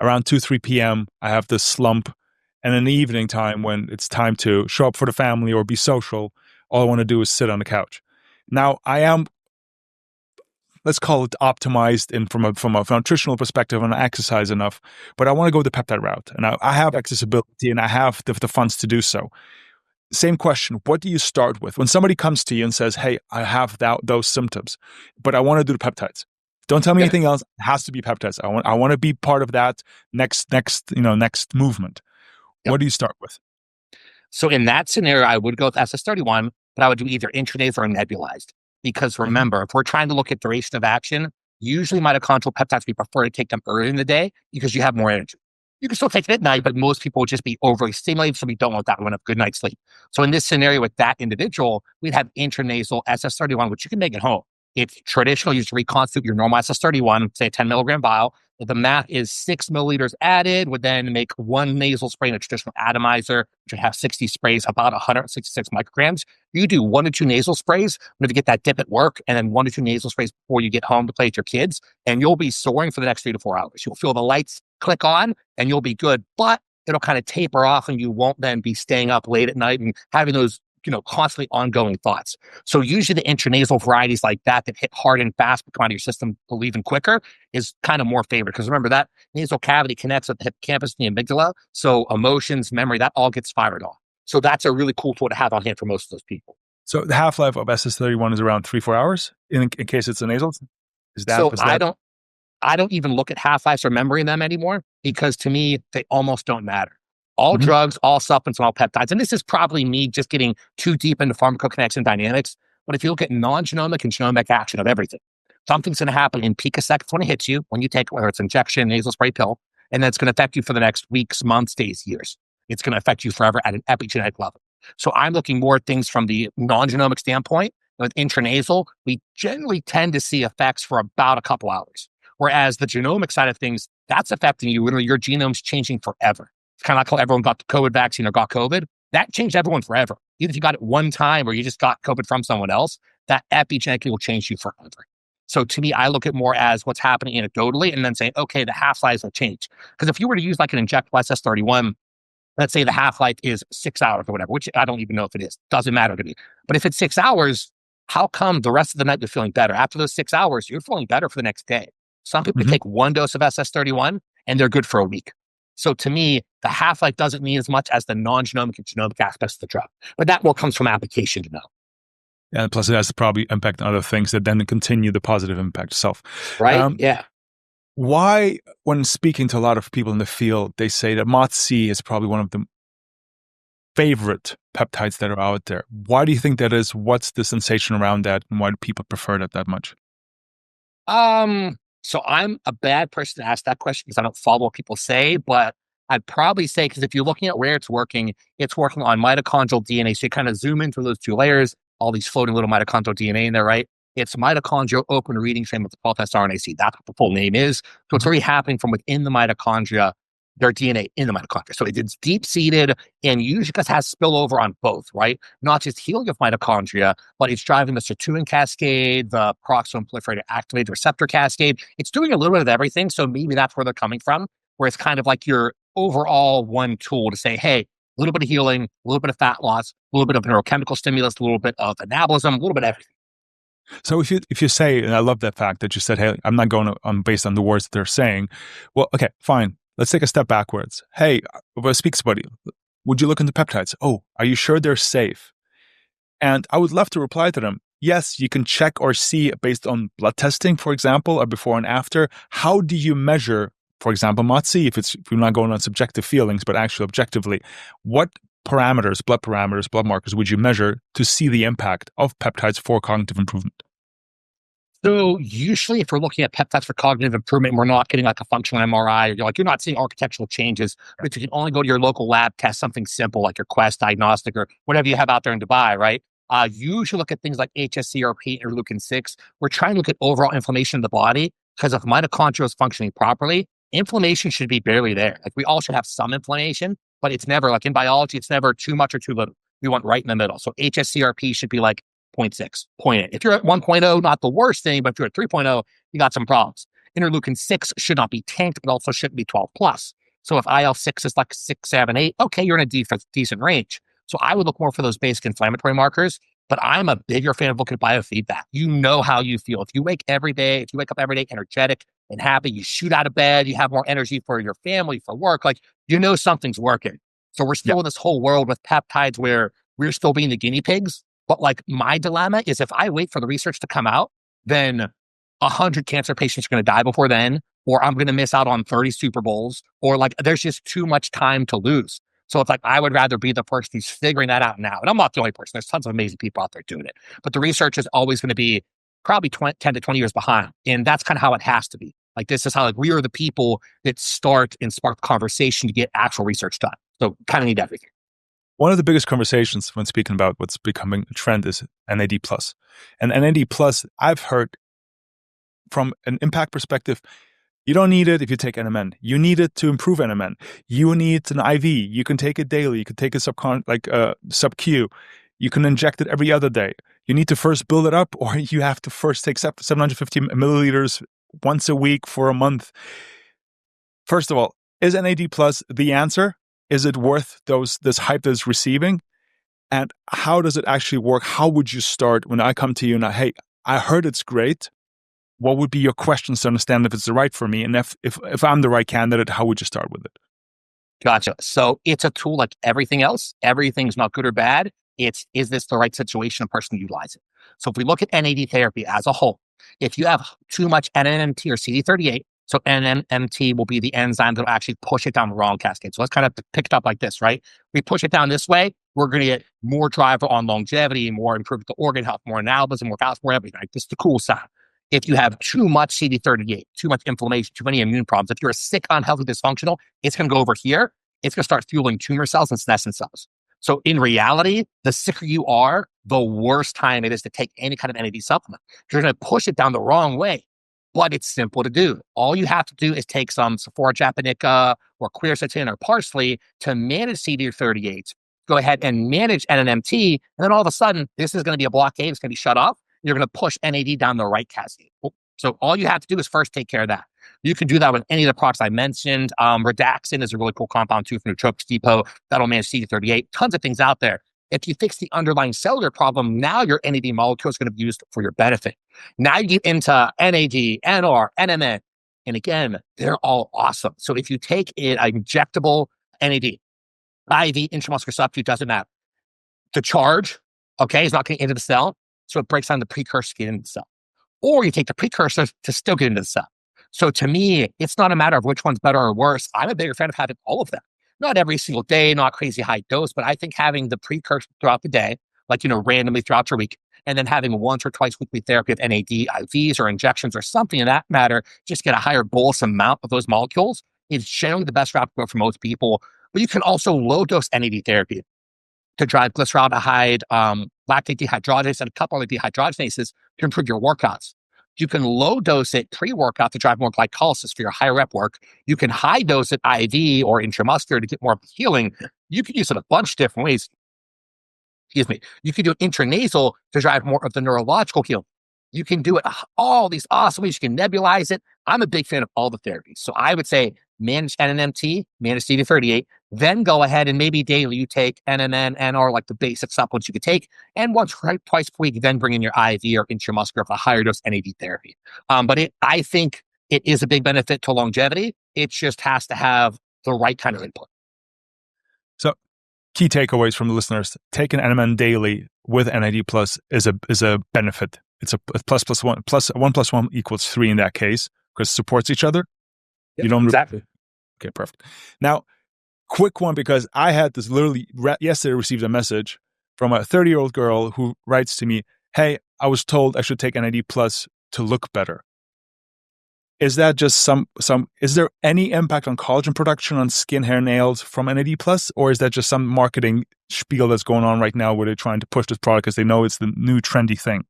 Around 2, 3 p.m., I have this slump. And in the evening time, when it's time to show up for the family or be social, all I want to do is sit on the couch. Now, I am, let's call it optimized from a nutritional perspective and exercise enough, but I want to go the peptide route. And I have accessibility and I have the funds to do so. Same question. What do you start with? When somebody comes to you and says, hey, I have those symptoms, but I want to do the peptides. Don't tell me anything else. It has to be peptides. I want to be part of that next movement. Yep. What do you start with? So in that scenario, I would go with SS31, but I would do either intranasal or nebulized. Because remember, if we're trying to look at duration of action, usually mitochondrial peptides, we prefer to take them early in the day because you have more energy. You can still take it at night, but most people would just be overly stimulated, so we don't want that one of good night's sleep. So in this scenario with that individual, we'd have intranasal SS31, which you can make at home. It's traditional. You just reconstitute your normal SS31, say a 10 milligram vial, The math is 6 milliliters added would then make one nasal spray in a traditional atomizer, which would have 60 sprays, about 166 micrograms. You do 1 to 2 nasal sprays when you get that dip at work, and then 1 to 2 nasal sprays before you get home to play with your kids, and you'll be soaring for the next 3 to 4 hours. You'll feel the lights click on, and you'll be good, but it'll kind of taper off, and you won't then be staying up late at night and having those constantly ongoing thoughts. So usually the intranasal varieties like that hit hard and fast, but come out of your system even quicker, is kind of more favored. Because remember, that nasal cavity connects with the hippocampus and the amygdala. So emotions, memory, that all gets fired off. So that's a really cool tool to have on hand for most of those people. So the half-life of SS31 is around 3-4 hours in case it's a nasal? I don't even look at half-lives or memory in them anymore, because to me, they almost don't matter. All drugs, all supplements, and all peptides. And this is probably me just getting too deep into pharmacokinetics and dynamics. But if you look at non-genomic and genomic action of everything, something's going to happen in picoseconds when it hits you, when you take it, whether it's injection, nasal spray, pill, and then it's going to affect you for the next weeks, months, days, years. It's going to affect you forever at an epigenetic level. So I'm looking more at things from the non-genomic standpoint. With intranasal, we generally tend to see effects for about a couple hours. Whereas the genomic side of things, that's affecting you. Literally, your genome's changing forever. It's kind of like how everyone got the COVID vaccine or got COVID. That changed everyone forever. Even if you got it one time or you just got COVID from someone else, that epigenetically will change you forever. So to me, I look at more as what's happening anecdotally and then saying, okay, the half-lives will change. Because if you were to use like an injectable SS31, let's say the half-life is 6 hours or whatever, which I don't even know if it is. Doesn't matter to me. But if it's 6 hours, how come the rest of the night you're feeling better? After those 6 hours, you're feeling better for the next day. Some people take one dose of SS31 and they're good for a week. So to me, the half-life doesn't mean as much as the non-genomic and genomic aspects of the drug. But that more comes from application to know. Yeah, plus it has to probably impact on other things that then continue the positive impact itself. Right? Yeah. Why, when speaking to a lot of people in the field, they say that MOTS-c is probably one of the favorite peptides that are out there. Why do you think that is? What's the sensation around that? And why do people prefer that much? So I'm a bad person to ask that question because I don't follow what people say, but I'd probably say, because if you're looking at where it's working on mitochondrial DNA. So you kind of zoom into those two layers, all these floating little mitochondrial DNA in there, right? It's mitochondrial open reading frame with the 12 RNA-seq. That's what the full name is. So it's already happening from within the mitochondria, their DNA in the mitochondria. So it's deep-seated and usually has spillover on both, right? Not just healing of mitochondria, but it's driving the sirtuin cascade, the peroxisome proliferator activated receptor cascade. It's doing a little bit of everything. So maybe that's where they're coming from, where it's kind of like your overall one tool to say, hey, a little bit of healing, a little bit of fat loss, a little bit of neurochemical stimulus, a little bit of anabolism, a little bit of everything. So if you say, and I love that fact that you said, hey, I'm not going on based on the words that they're saying. Well, okay, fine. Let's take a step backwards. Hey, if I speak to somebody, would you look into peptides? Oh, are you sure they're safe? And I would love to reply to them. Yes, you can check or see based on blood testing, for example, or before and after. How do you measure, for example, MOTS-c, if you're not going on subjective feelings, but actually objectively, what parameters, blood markers would you measure to see the impact of peptides for cognitive improvement? So usually if we're looking at peptides for cognitive improvement, we're not getting like a functional MRI, or you're not seeing architectural changes, but you can only go to your local lab, test something simple like your Quest diagnostic or whatever you have out there in Dubai, right? You usually look at things like hsCRP, interleukin-6. We're trying to look at overall inflammation in the body, because if mitochondria is functioning properly, inflammation should be barely there. Like we all should have some inflammation, but it's never, like in biology, it's never too much or too little. We want right in the middle. So hsCRP should be like 0.6, 0.8. If you're at 1.0, not the worst thing, but if you're at 3.0, you got some problems. Interleukin-6 should not be tanked, but also shouldn't be 12 plus. So if IL-6 is like 6, 7, 8, okay, you're in a decent range. So I would look more for those basic inflammatory markers, but I'm a bigger fan of looking at biofeedback. You know how you feel. If you wake up every day energetic and happy, you shoot out of bed, you have more energy for your family, for work, like, you know something's working. So we're still in this whole world with peptides where we're still being the guinea pigs. But like my dilemma is, if I wait for the research to come out, then 100 cancer patients are going to die before then, or I'm going to miss out on 30 Super Bowls, or like there's just too much time to lose. So it's like, I would rather be the person who's figuring that out now. And I'm not the only person. There's tons of amazing people out there doing it. But the research is always going to be probably 10 to 20 years behind. And that's kind of how it has to be. Like, this is how, like, we are the people that start and spark the conversation to get actual research done. So kind of need everything. One of the biggest conversations when speaking about what's becoming a trend is NAD+. And NAD+, I've heard from an impact perspective, You don't need it if you take NMN. You need it to improve NMN. You need an IV. You can take it daily. You can take a sub-Q. You can inject it every other day. You need to first build it up, or you have to first take 750 milliliters once a week for a month. First of all, is NAD plus the answer? Is it worth this hype that it's receiving? And how does it actually work? How would you start when I come to you and hey, I heard it's great. What would be your questions to understand if it's the right for me? And if I'm the right candidate, how would you start with it? Gotcha. So it's a tool like everything else. Everything's not good or bad. Is this the right situation, a person to utilize it? So if we look at NAD therapy as a whole, if you have too much NNMT or CD38, so NNMT will be the enzyme that will actually push it down the wrong cascade. So let's kind of pick it up like this, right? We push it down this way, we're going to get more drive on longevity, more improvement to organ health, more anabolism, more fast, more everything. Right? This is the cool side. If you have too much CD38, too much inflammation, too many immune problems, if you're sick, unhealthy, dysfunctional, it's going to go over here. It's going to start fueling tumor cells and senescent cells. So in reality, the sicker you are, the worse time it is to take any kind of NAD supplement. You're going to push it down the wrong way, but it's simple to do. All you have to do is take some Sephora japonica or quercetin or parsley to manage CD38. Go ahead and manage NNMT, and then all of a sudden, this is going to be a blockade. It's going to be shut off. You're going to push NAD down the right cascade. So all you have to do is first take care of that. You can do that with any of the products I mentioned. Redaxin is a really cool compound too from Nootropics Depot that'll manage CD38. Tons of things out there. If you fix the underlying cellular problem, now your NAD molecule is going to be used for your benefit. Now you get into NAD, NR, NMN, and again, they're all awesome. So if you take an injectable NAD, IV, intramuscular substitute, doesn't matter. The charge, is not getting into the cell, so it breaks down the precursors to get into the cell. Or you take the precursors to still get into the cell. So to me, it's not a matter of which one's better or worse. I'm a bigger fan of having all of them. Not every single day, not crazy high dose, but I think having the precursor throughout the day, randomly throughout your week, and then having once or twice weekly therapy of NAD, IVs, or injections, or something in that matter, just get a higher bolus amount of those molecules is generally the best route to go for most people. But you can also low dose NAD therapy to drive glyceraldehyde, lactate dehydrogenase, and a couple of dehydrogenases to improve your workouts. You can low dose it pre-workout to drive more glycolysis for your high rep work. You can high dose it IV or intramuscular to get more healing. You can use it a bunch of different ways. You can do it intranasal to drive more of the neurological healing. You can do it all these awesome ways. You can nebulize it. I'm a big fan of all the therapies. So I would say manage NNMT, manage CD38, then go ahead and maybe daily you take NMN, NR, like the basic supplements you could take, and once or twice per week, then bring in your IV or intramuscular for higher dose NAD therapy. I think it is a big benefit to longevity. It just has to have the right kind of input. So key takeaways from the listeners: taking NMN daily with NAD plus is a benefit. It's a plus one, plus 1 + 1 = 3 in that case, because it supports each other. Yep, you don't exactly. Okay, perfect. Now, quick one, because I had this literally yesterday received a message from a 30-year-old girl who writes to me, "Hey, I was told I should take NAD plus to look better." Is that just is there any impact on collagen production on skin, hair, nails from NAD plus, or is that just some marketing spiel that's going on right now where they're trying to push this product because they know it's the new trendy thing?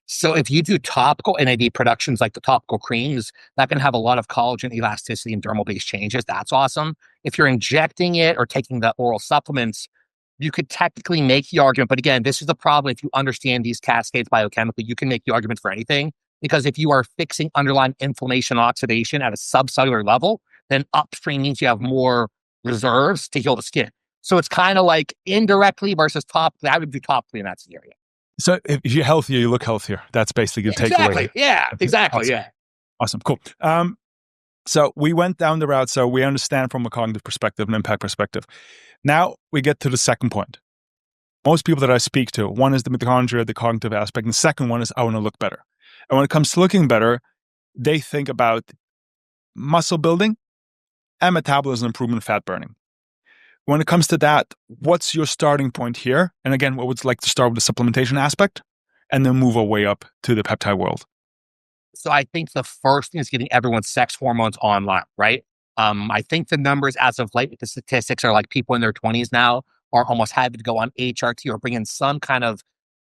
So if you do topical NAD productions like the topical creams, that can have a lot of collagen, elasticity, and dermal-based changes. That's awesome. If you're injecting it or taking the oral supplements, you could technically make the argument. But again, this is the problem. If you understand these cascades biochemically, you can make the argument for anything. Because if you are fixing underlying inflammation oxidation at a subcellular level, then upstream means you have more reserves to heal the skin. So it's kind of like indirectly versus topically. I would do topically in that scenario. So if you're healthier, you look healthier. That's basically the takeaway. Exactly. Yeah, exactly. Awesome. Yeah. Awesome. Cool. So we went down the route. So we understand from a cognitive perspective, an impact perspective. Now we get to the second point. Most people that I speak to, one is the mitochondria, the cognitive aspect. And the second one is I want to look better. And when it comes to looking better, they think about muscle building and metabolism improvement, fat burning. When it comes to that, what's your starting point here? And again, what would you like to start with the supplementation aspect and then move our way up to the peptide world? So I think the first thing is getting everyone's sex hormones online, right? I think the numbers as of late, the statistics are like people in their 20s now are almost having to go on HRT or bring in some kind of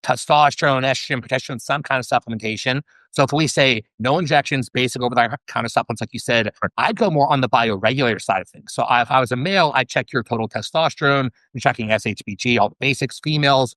testosterone, estrogen, progesterone, some kind of supplementation. So if we say no injections, basic over-the-counter supplements, like you said, I'd go more on the bioregulator side of things. So if I was a male, I'd check your total testosterone, and checking SHBG, all the basics. Females,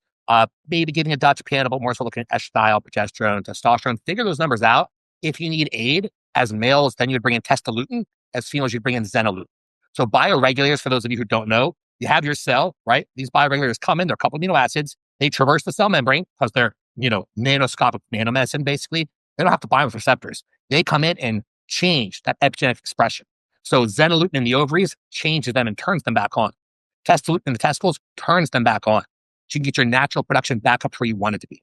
maybe getting a Dutch panel, but more so looking at estradiol, progesterone, testosterone. Figure those numbers out. If you need aid as males, then you'd bring in testosterone. As females, you'd bring in xenolute. So bioregulators, for those of you who don't know, you have your cell, right? These bioregulators come in, they're a couple amino acids. They traverse the cell membrane because they're, nanoscopic nanomedicine, basically. They don't have to bind with receptors. They come in and change that epigenetic expression. So xenolute in the ovaries changes them and turns them back on. Testosterone in the testicles turns them back on. So you can get your natural production back up to where you want it to be.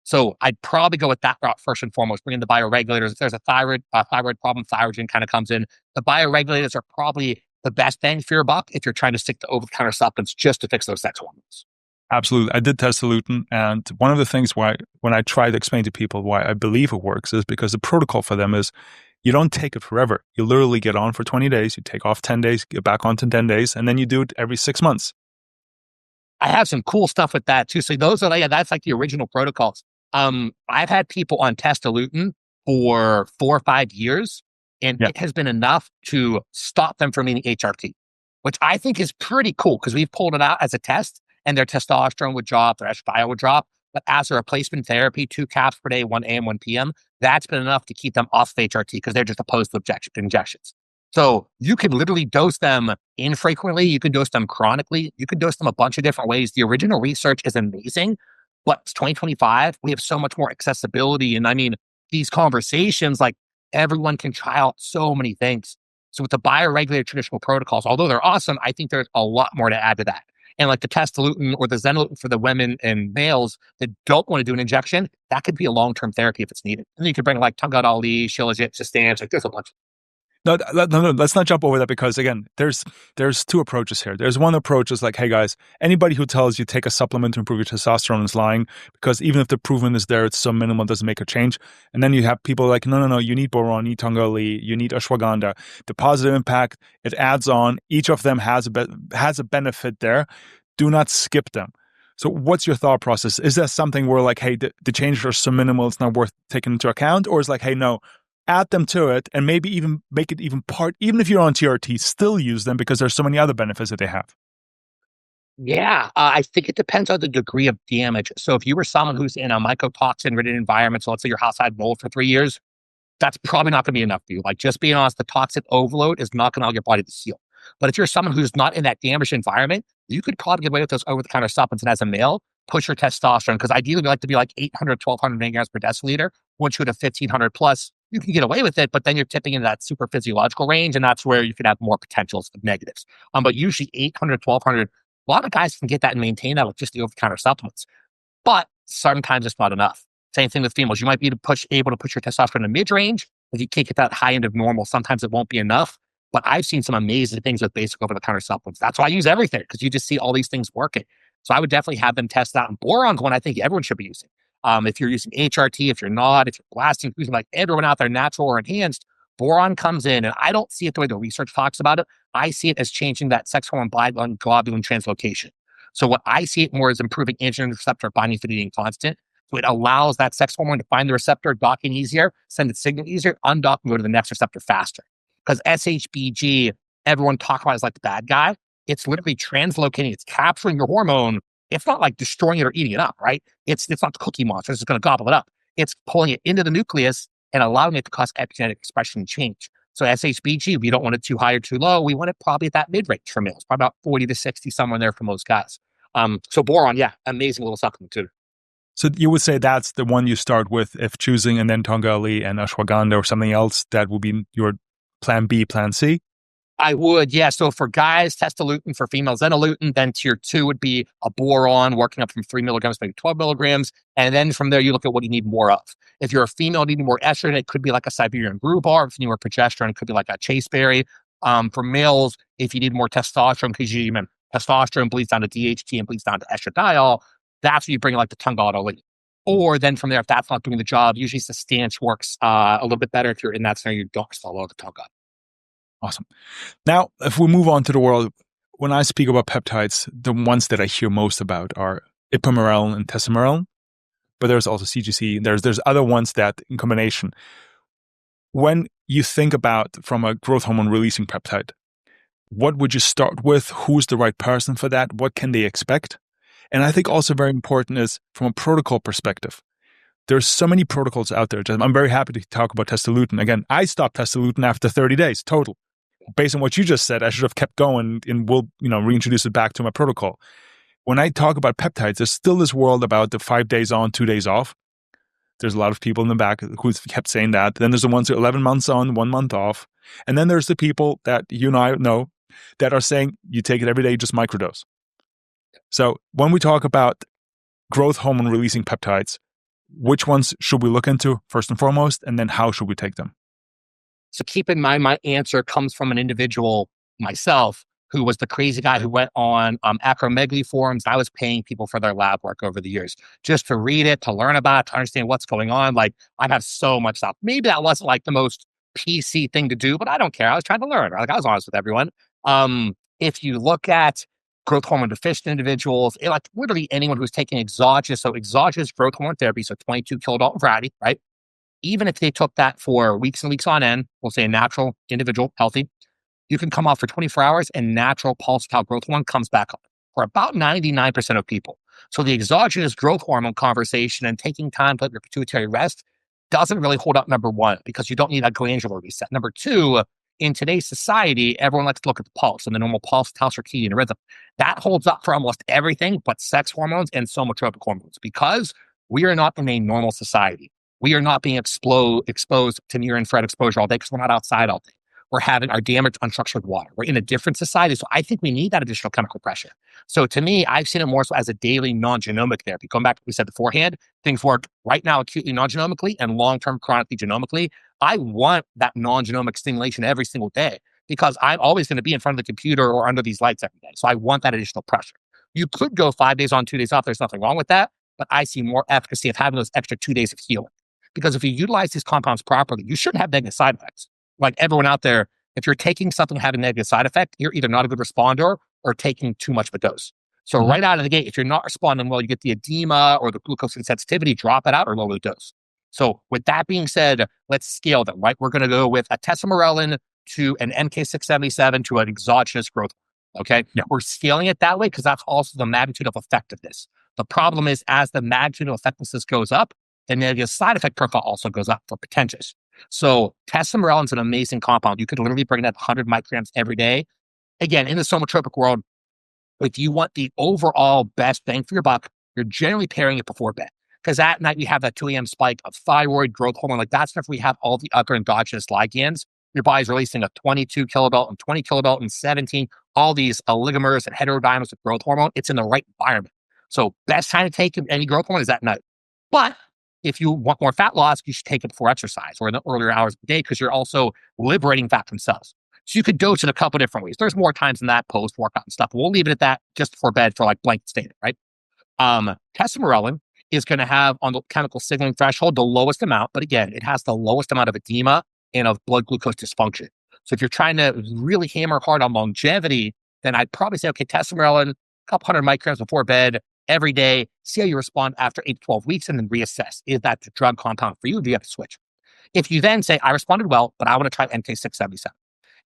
So I'd probably go with that route first and foremost, bring in the bioregulators. If there's a thyroid problem, thyrogen kind of comes in. The bioregulators are probably the best bang for your buck if you're trying to stick to over-the-counter supplements just to fix those sex hormones. Absolutely. I did Testosterone, and one of the things why, when I try to explain to people why I believe it works, is because the protocol for them is you don't take it forever. You literally get on for 20 days, you take off 10 days, get back on to 10 days, and then you do it every 6 months. I have some cool stuff with that too. So that's like the original protocols. I've had people on Testosterone for 4 or 5 years, and it has been enough to stop them from eating HRT, which I think is pretty cool because we've pulled it out as a test, and their testosterone would drop, their estradiol would drop. But as a replacement therapy, 2 caps per day, 1 a.m., 1 p.m., that's been enough to keep them off of HRT because they're just opposed to injections. So you can literally dose them infrequently. You can dose them chronically. You can dose them a bunch of different ways. The original research is amazing, but it's 2025. We have so much more accessibility. And I mean, these conversations, like everyone can try out so many things. So with the bioregulated traditional protocols, although they're awesome, I think there's a lot more to add to that. And like the testosterone or the xenolute for the women and males that don't want to do an injection, that could be a long-term therapy if it's needed. And you could bring like Tungat Ali, Shilajit, Sustains, like there's a bunch. No, let's not jump over that because, again, there's 2 approaches here. There's one approach is like, hey, guys, anybody who tells you take a supplement to improve your testosterone is lying because even if the improvement is there, it's so minimal, it doesn't make a change. And then you have people like, no, you need boron, you need Tungat Ali, you need ashwagandha. The positive impact, it adds on. Each of them has a benefit there. Do not skip them. So what's your thought process? Is that something where like, hey, the changes are so minimal, it's not worth taking into account? Or is like, hey, no, add them to it and maybe even make it even if you're on TRT, still use them because there's so many other benefits that they have? Yeah, I think it depends on the degree of damage. So if you were someone who's in a mycotoxin-ridden environment, so let's say your house had mold for 3 years, that's probably not going to be enough for you. Like just being honest, the toxic overload is not going to allow your body to heal. But if you're someone who's not in that damaged environment, you could probably get away with those over-the-counter supplements. And as a male, push your testosterone because ideally we like to be like 800, 1200 milligrams per deciliter. Once you hit a 1500 plus, you can get away with it, but then you're tipping into that super physiological range, and that's where you can have more potentials of negatives. But usually 800, 1200, a lot of guys can get that and maintain that with just the over-the-counter supplements. But sometimes it's not enough. Same thing with females. You might be able to push your testosterone in the mid-range, but you can't get that high end of normal. Sometimes it won't be enough. But I've seen some amazing things with basic over-the-counter supplements. That's why I use everything, because you just see all these things working. So I would definitely have them test out. And boron's one I think everyone should be using. If you're using HRT, if you're not, if you're blasting, using like everyone out there, natural or enhanced, boron comes in. And I don't see it the way the research talks about it. I see it as changing that sex hormone globulin translocation. So what I see it more as improving androgen receptor binding affinity and constant. So it allows that sex hormone to find the receptor, docking easier, send its signal easier, undock and go to the next receptor faster. Because SHBG, everyone talks about as like the bad guy. It's literally translocating, it's capturing your hormone. It's not like destroying it or eating it up, right? It's not the cookie monster. It's just going to gobble it up. It's pulling it into the nucleus and allowing it to cause epigenetic expression change. So SHBG, we don't want it too high or too low. We want it probably at that mid-range for males, probably about 40 to 60, somewhere in there for most guys. So boron, yeah, amazing little supplement too. So you would say that's the one you start with if choosing, and then Tungat Ali and ashwagandha or something else, that would be your plan B, plan C? I would, yeah. So for guys, testosterone; for females, xenolute. Then tier 2 would be a boron, working up from 3 milligrams, maybe 12 milligrams. And then from there, you look at what you need more of. If you're a female needing more estrogen, it could be like a Siberian rhubarb. If you need more progesterone, it could be like a chasteberry. For males, if you need more testosterone, because testosterone bleeds down to DHT and bleeds down to estradiol, that's where you bring like the Tungat Ali. Or then from there, if that's not doing the job, usually Sustains works a little bit better. If you're in that scenario, you don't follow the Tungat. Awesome. Now, if we move on to the world, when I speak about peptides, the ones that I hear most about are ipamorelin and tesamorelin. but there's also CGC. There's other ones that in combination. When you think about from a growth hormone releasing peptide, what would you start with? Who's the right person for that? What can they expect? And I think also very important is from a protocol perspective. There's so many protocols out there. I'm very happy to talk about Testosterone. Again, I stopped Testosterone after 30 days, total. Based on what you just said, I should have kept going and we'll, reintroduce it back to my protocol. When I talk about peptides, there's still this world about the 5 days on, 2 days off. There's a lot of people in the back who kept saying that. Then there's the ones who are 11 months on, 1 month off. And then there's the people that you and I know that are saying you take it every day, just microdose. So when we talk about growth hormone releasing peptides, which ones should we look into first and foremost? And then how should we take them? So keep in mind, my answer comes from an individual, myself, who was the crazy guy who went on acromegaly forums. I was paying people for their lab work over the years just to read it, to learn about it, to understand what's going on. Like, I have so much stuff. Maybe that wasn't like the most PC thing to do, but I don't care. I was trying to learn. Like, I was honest with everyone. If you look at growth hormone deficient individuals, like literally anyone who's taking exogenous growth hormone therapy, so 22 kilodalton variety, right? Even if they took that for weeks and weeks on end, we'll say a natural individual, healthy, you can come off for 24 hours and natural pulsatile growth hormone comes back up for about 99% of people. So the exogenous growth hormone conversation and taking time to let your pituitary rest doesn't really hold up, number one, because you don't need a glandular reset. Number two, in today's society, everyone likes to look at the pulse and the normal pulsatile circadian rhythm. That holds up for almost everything but sex hormones and somatropic hormones because we are not in a normal society. We are not being exposed to near-infrared exposure all day because we're not outside all day. We're having our damaged unstructured water. We're in a different society. So I think we need that additional chemical pressure. So to me, I've seen it more so as a daily non-genomic therapy. Going back to what we said beforehand, things work right now acutely non-genomically and long-term chronically genomically. I want that non-genomic stimulation every single day because I'm always going to be in front of the computer or under these lights every day. So I want that additional pressure. You could go 5 days on, 2 days off. There's nothing wrong with that. But I see more efficacy of having those extra 2 days of healing. Because if you utilize these compounds properly, you shouldn't have negative side effects. Like everyone out there, if you're taking something having a negative side effect, you're either not a good responder or taking too much of a dose. So right out of the gate, if you're not responding well, you get the edema or the glucose insensitivity, drop it out or lower the dose. So with that being said, let's scale them, right? We're going to go with a testosterone to an MK677 to an exogenous growth. Okay. Yeah. We're scaling it that way because that's also the magnitude of effectiveness. The problem is as the magnitude of effectiveness goes up, the negative side effect profile also goes up for potentials. So testosterone is an amazing compound. You could literally bring that 100 micrograms every day. Again, in the somatropic world, if you want the overall best bang for your buck, you're generally pairing it before bed. Because at night, you have that 2 a.m. spike of thyroid, growth hormone, like that stuff. We have all the other endogenous ligands. Your body's releasing a 22 kilodalton, 20 kilodalton, 17, all these oligomers and heterodimers of growth hormone. It's in the right environment. So best time to take any growth hormone is at night. But if you want more fat loss, you should take it before exercise or in the earlier hours of the day because you're also liberating fat from cells. So you could dose it a couple different ways. There's more times than that post-workout and stuff. We'll leave it at that just before bed for like blanket statement, right? Testosterone is going to have on the chemical signaling threshold the lowest amount, but again, it has the lowest amount of edema and of blood glucose dysfunction. So if you're trying to really hammer hard on longevity, then I'd probably say, okay, testosterone, a couple hundred micrograms before bed, every day, see how you respond after 8 to 12 weeks, and then reassess. Is that the drug compound for you? Do you have to switch? If you then say, I responded well, but I want to try MK677.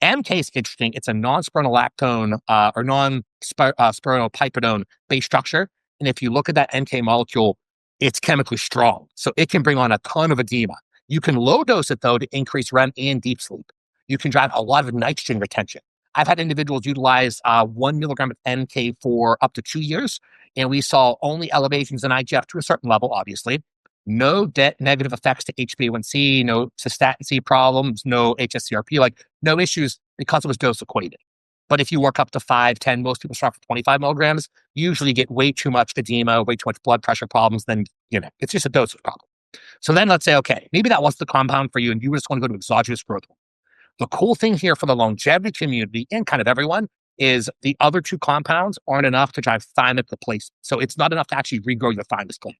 MK is interesting. It's a non-spironolactone or non-spironolpipidone based structure. And if you look at that MK molecule, it's chemically strong. So it can bring on a ton of edema. You can low dose it, though, to increase REM and deep sleep. You can drive a lot of nitrogen retention. I've had individuals utilize 1 milligram of MK for up to 2 years, and we saw only elevations in IGF to a certain level, obviously. No negative effects to HbA1c, no cystatin C problems, no HSCRP, like no issues because it was dose equated. But if you work up to 5, 10, most people start for 25 milligrams, usually get way too much edema, way too much blood pressure problems, then, it's just a dosage problem. So then let's say, okay, maybe that was the compound for you and you just want to go to exogenous growth hormone. The cool thing here for the longevity community and kind of everyone is the other two compounds aren't enough to drive thymic replacement. So it's not enough to actually regrow your thymus gland.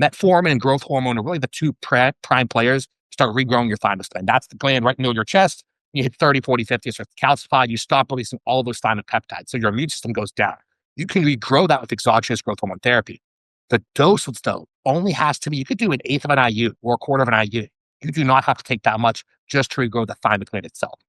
Metformin and growth hormone are really the two prime players to start regrowing your thymus gland. That's the gland right in the middle of your chest. You hit 30, 40, 50, it starts to calcify. You stop releasing all those thymic peptides. So your immune system goes down. You can regrow that with exogenous growth hormone therapy. The dose, though, only has to be, you could do an eighth of an IU or a quarter of an IU. You do not have to take that much just to regrow the thyroid gland itself.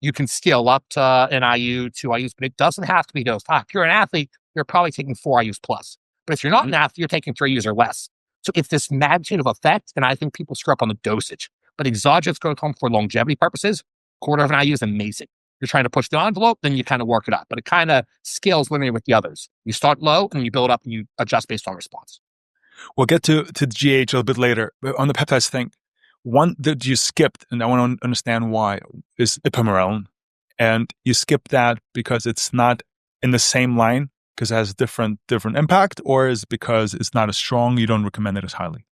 You can scale up to an IU, 2 IUs, but it doesn't have to be dosed high. If you're an athlete, you're probably taking 4 IUs plus. But if you're not an athlete, you're taking 3 IUs or less. So it's this magnitude of effect, and I think people screw up on the dosage. But exogenous growth hormone for longevity purposes, quarter of an IU is amazing. You're trying to push the envelope, then you kind of work it up. But it kind of scales linear with the others. You start low, and you build up, and you adjust based on response. We'll get to the GH a little bit later. But on the peptides thing, one that you skipped, and I want to understand why, is ipamorelin. And you skip that because it's not in the same line, because it has different impact, or is it because it's not as strong, you don't recommend it as highly?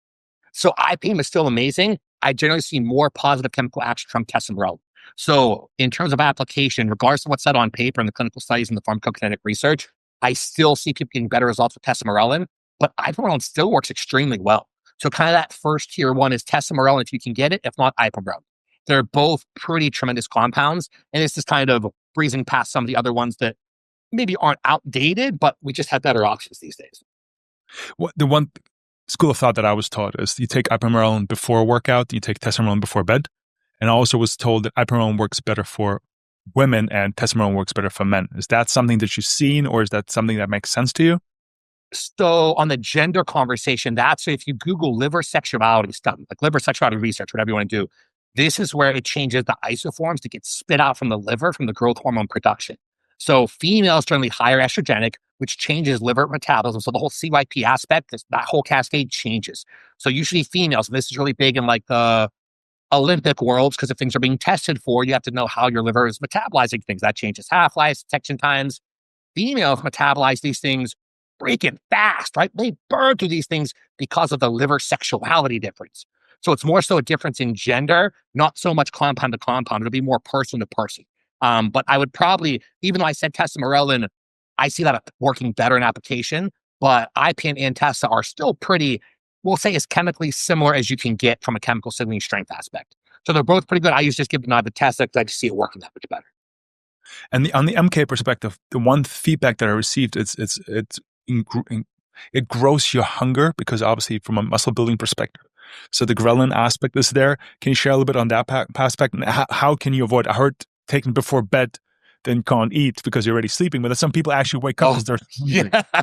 So IPM is still amazing. I generally see more positive chemical action from testosterone. So in terms of application, regardless of what's said on paper in the clinical studies and the pharmacokinetic research, I still see people getting better results with testosterone, but ipamorelin still works extremely well. So kind of that first tier one is testosterone if you can get it, if not ipamorelin. They're both pretty tremendous compounds, and this is kind of breezing past some of the other ones that maybe aren't outdated, but we just have better options these days. The one school of thought that I was taught is you take ipamorelin before a workout, you take testosterone before bed. And I also was told that ipamorelin works better for women and testosterone works better for men. Is that something that you've seen, or is that something that makes sense to you? So on the gender conversation, that's if you Google liver sexuality stuff, like liver sexuality research, whatever you want to do, this is where it changes the isoforms that get spit out from the liver from the growth hormone production. So females generally higher estrogenic, which changes liver metabolism. So the whole CYP aspect, that whole cascade changes. So usually females, and this is really big in like the Olympic worlds, because if things are being tested for, you have to know how your liver is metabolizing things. That changes half-lives, detection times. Females metabolize these things freaking fast, right? They burn through these things because of the liver sexuality difference. So it's more so a difference in gender, not so much compound to compound. It'll be more person to person. But I would probably, even though I said testosterone, I see that working better in application, but IPN and Testa are still pretty, we'll say, as chemically similar as you can get from a chemical signaling strength aspect. So they're both pretty good. I usually just give the nod to Testa because I just see it working that much better. And on the MK perspective, the one feedback that I received, it grows your hunger, because obviously from a muscle building perspective. So the ghrelin aspect is there. Can you share a little bit on that aspect? And how can you avoid? I heard taking before bed, then can't eat because you're already sleeping. But some people actually wake up because they're sleeping. Yeah.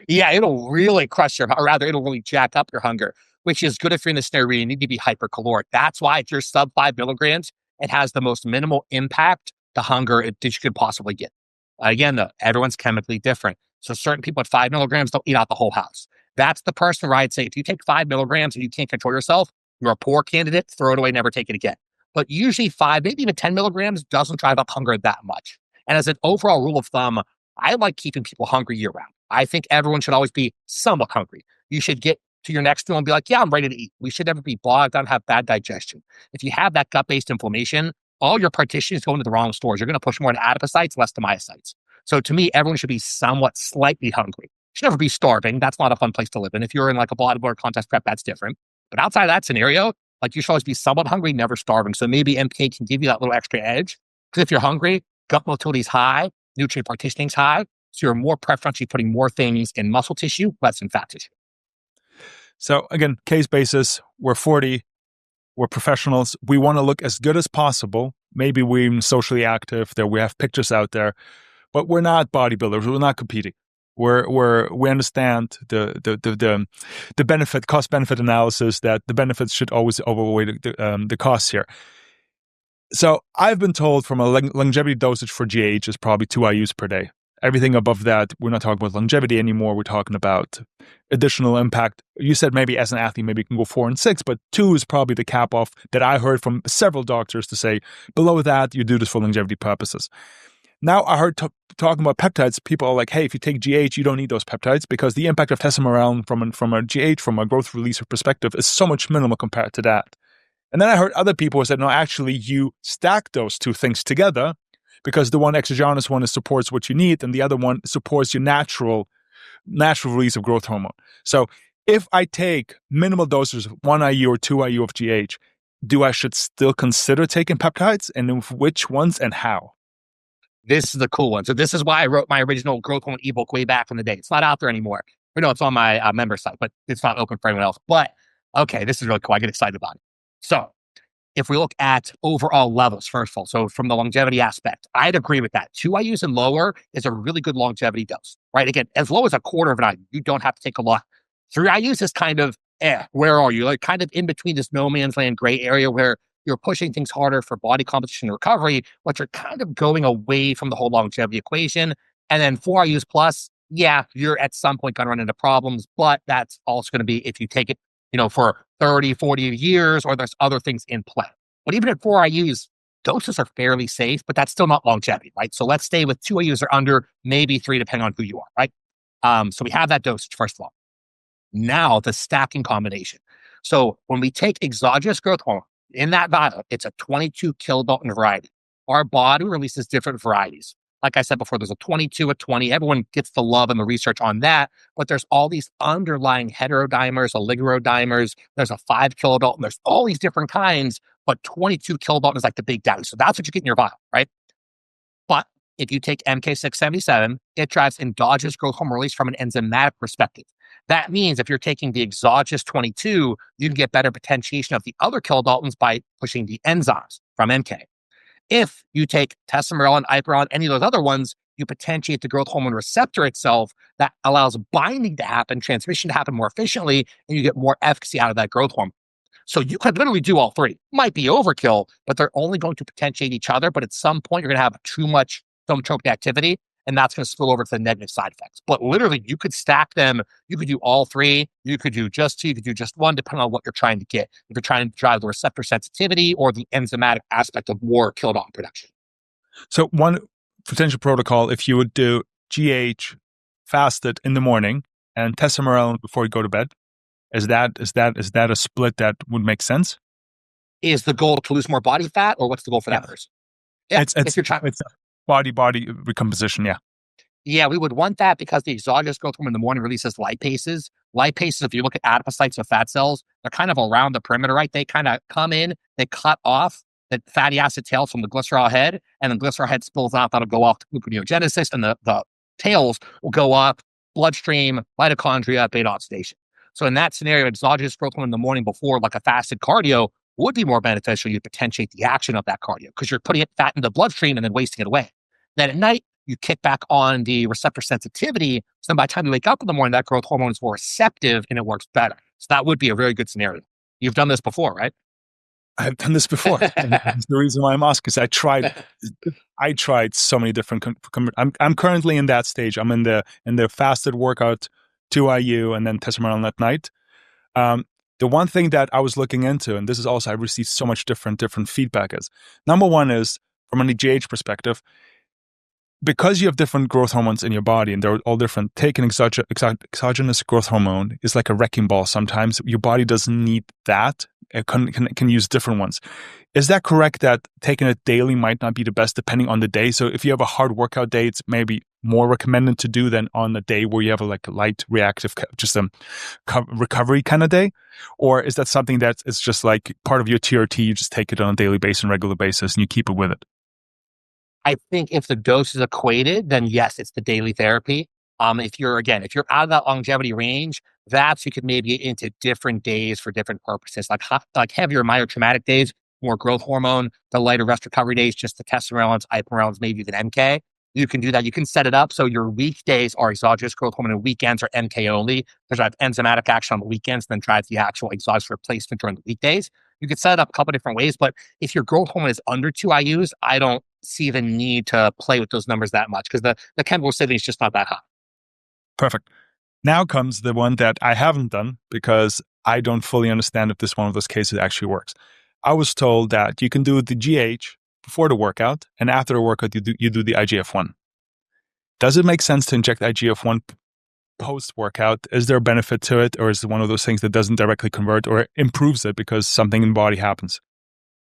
Yeah, it'll really crush your, or rather, it'll really jack up your hunger, which is good if you're in the scenario where you need to be hypercaloric. That's why if you're sub 5 milligrams, it has the most minimal impact to hunger that you could possibly get. Again, though, everyone's chemically different. So certain people at 5 milligrams don't eat out the whole house. That's the person where I'd say, if you take 5 milligrams and you can't control yourself, you're a poor candidate, throw it away, never take it again. But usually 5, maybe even 10 milligrams doesn't drive up hunger that much. And as an overall rule of thumb, I like keeping people hungry year round. I think everyone should always be somewhat hungry. You should get to your next meal and be like, yeah, I'm ready to eat. We should never be bogged down, have bad digestion. If you have that gut-based inflammation, all your partitions go into the wrong stores. You're going to push more to adipocytes, less to myocytes. So to me, everyone should be somewhat slightly hungry. Should never be starving. That's not a fun place to live in. If you're in like a bodybuilder contest prep, that's different. But outside of that scenario, like you should always be somewhat hungry, never starving. So maybe MK can give you that little extra edge. Because if you're hungry, gut motility is high, nutrient partitioning is high. So you're more preferentially putting more things in muscle tissue, less in fat tissue. So again, case basis, we're 40, we're professionals. We want to look as good as possible. Maybe we're socially active, that we have pictures out there, but we're not bodybuilders. We're not competing. We understand the benefit, cost benefit analysis, that the benefits should always outweigh the costs here. So I've been told from a longevity dosage for GH is probably 2 IUs per day. Everything above that, we're not talking about longevity anymore. We're talking about additional impact. You said maybe as an athlete, maybe you can go 4 and 6, but 2 is probably the cap off that I heard from several doctors to say, below that, you do this for longevity purposes. Now I heard talking about peptides, people are like, hey, if you take GH, you don't need those peptides because the impact of testosterone from a GH, from a growth releaser perspective, is so much minimal compared to that. And then I heard other people who said, no, actually, you stack those two things together because the one exogenous one supports what you need and the other one supports your natural release of growth hormone. So if I take minimal doses of 1 IU or 2 IU of GH, I should still consider taking peptides, and which ones and how? This is the cool one. So this is why I wrote my original growth hormone ebook way back in the day. It's not out there anymore. Or no, it's on my member site, but it's not open for anyone else. But okay, this is really cool. I get excited about it. So if we look at overall levels, first of all, so from the longevity aspect, I'd agree with that. 2 IUs and lower is a really good longevity dose, right? Again, as low as a quarter of an IU, you don't have to take a lot. 3 IUs is kind of, where are you? Like kind of in between this no man's land gray area where you're pushing things harder for body composition and recovery, but you're kind of going away from the whole longevity equation. And then 4 IUs plus, yeah, you're at some point going to run into problems, but that's also going to be if you take it, for 30, 40 years, or there's other things in play. But even at 4 IUs, doses are fairly safe, but that's still not longevity, right? So let's stay with 2 IUs or under, maybe three, depending on who you are, right? So we have that dosage, first of all. Now the stacking combination. So when we take exogenous growth hormone in that vial, it's a 22 kilodalton variety. Our body releases different varieties. Like I said before, there's a 22, a 20. Everyone gets the love and the research on that, but there's all these underlying heterodimers, oligorodimers. There's a 5 kilodalton. There's all these different kinds, but 22 kilodalton is like the big daddy. So that's what you get in your vial, right? But if you take MK677, it drives endogenous growth hormone release from an enzymatic perspective. That means if you're taking the exogenous 22, you can get better potentiation of the other kilodaltons by pushing the enzymes from MK. If you take testosterone, iperon, any of those other ones, you potentiate the growth hormone receptor itself that allows binding to happen, transmission to happen more efficiently, and you get more efficacy out of that growth hormone. So you could literally do all three. Might be overkill, but they're only going to potentiate each other. But at some point, you're going to have too much somatropic activity, and that's going to spill over to the negative side effects. But literally, you could stack them. You could do all three. You could do just two. You could do just one, depending on what you're trying to get. If you're trying to drive the receptor sensitivity or the enzymatic aspect of more kilodalton production. So one potential protocol, if you would do GH fasted in the morning and testosterone before you go to bed, is that a split that would make sense? Is the goal to lose more body fat, or what's the goal for that person? Yeah, it's body recomposition. Yeah. Yeah, we would want that because the exogenous growth hormone in the morning releases lipases. Lipases, if you look at adipocytes of fat cells, they're kind of around the perimeter, right? They kind of come in, they cut off the fatty acid tails from the glycerol head, and the glycerol head spills out. That'll go off to gluconeogenesis, and the tails will go up bloodstream, mitochondria, beta oxidation. So in that scenario, exogenous growth hormone in the morning before, like a fasted cardio, would be more beneficial. You potentiate the action of that cardio because you're putting it fat in the bloodstream and then wasting it away. Then at night, you kick back on the receptor sensitivity. So then by the time you wake up in the morning, that growth hormone is more receptive and it works better. So that would be a very good scenario. You've done this before, right? I've done this before. And that's the reason why I'm asking is I tried so many different. I'm currently in that stage. I'm in the fasted workout, 2 IU, and then testosterone at night. The one thing that I was looking into, and this is also I received so much different feedback, is number one is from an EGH perspective, because you have different growth hormones in your body and they're all different. Taking exogenous growth hormone is like a wrecking ball. Sometimes your body doesn't need that. It can use different ones. Is that correct that taking it daily might not be the best depending on the day? So if you have a hard workout day, it's maybe more recommended to do than on a day where you have a light reactive, just a recovery kind of day? Or is that something that is just like part of your TRT, you just take it on a daily basis and regular basis and you keep it with it? I think if the dose is equated, then yes, it's the daily therapy. If you're out of that longevity range, that's you could maybe get into different days for different purposes, like heavier myotraumatic days, more growth hormone, the lighter rest recovery days, just the testosterone, iperon, maybe even MK. You can do that. You can set it up so your weekdays are exogenous growth hormone and weekends are MK only. There's an enzymatic action on the weekends, and then drive the actual exogenous replacement during the weekdays. You could set it up a couple different ways, but if your growth hormone is under 2 IUs, I don't see the need to play with those numbers that much because the chemical acidity is just not that high. Perfect. Now comes the one that I haven't done because I don't fully understand if this one of those cases actually works. I was told that you can do the GH before the workout, and after the workout, you do the IGF-1. Does it make sense to inject IGF-1 post-workout? Is there a benefit to it, or is it one of those things that doesn't directly convert or improves it because something in the body happens?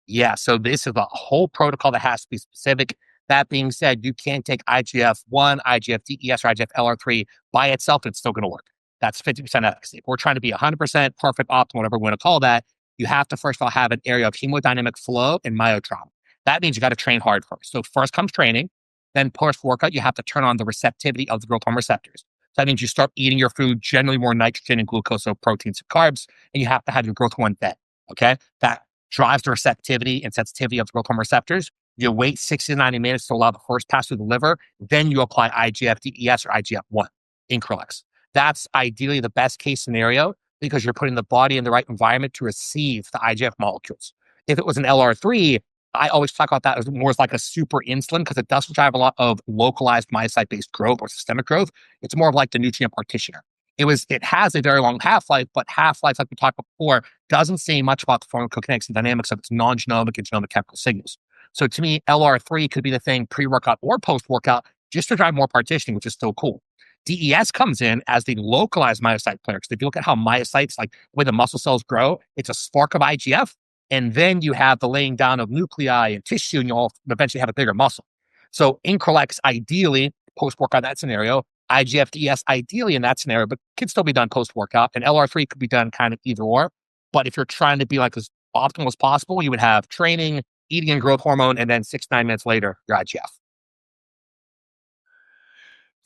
Yeah, so this is a whole protocol that has to be specific. That being said, you can't take IGF-1, IGF-DES, or IGF-LR3 by itself. It's still going to work. That's 50% efficacy. If we're trying to be 100% perfect, optimal, whatever we want to call that, you have to first of all have an area of hemodynamic flow and myotrauma. That means you got to train hard first. So first comes training, then post-workout, you have to turn on the receptivity of the growth hormone receptors. that means you start eating your food generally more nitrogen and glucose, so proteins and carbs, and you have to have your growth hormone fed. Okay. That drives the receptivity and sensitivity of the growth hormone receptors. You wait 60 to 90 minutes to allow the first pass through the liver. Then you apply IGF-DES or IGF-1 Increlex. That's ideally the best case scenario because you're putting the body in the right environment to receive the IGF molecules. If it was an LR3, I always talk about that as more as like a super insulin because it doesn't drive a lot of localized myocyte-based growth or systemic growth. It's more of like the nutrient partitioner. It has a very long half-life, but half-life, like we talked before, doesn't say much about the pharmacokinetics and dynamics of its non-genomic and genomic chemical signals. So to me, LR3 could be the thing pre-workout or post-workout just to drive more partitioning, which is still cool. DES comes in as the localized myocyte player. Because if you look at how myocytes, like the way the muscle cells grow, it's a spark of IGF. And then you have the laying down of nuclei and tissue, and you'll eventually have a bigger muscle. So Increlex, ideally, post-workout in that scenario, IGF-DES ideally in that scenario, but can still be done post-workout. And LR3 could be done kind of either or. But if you're trying to be like as optimal as possible, you would have training, eating and growth hormone, and then 6-9 minutes later, your IGF.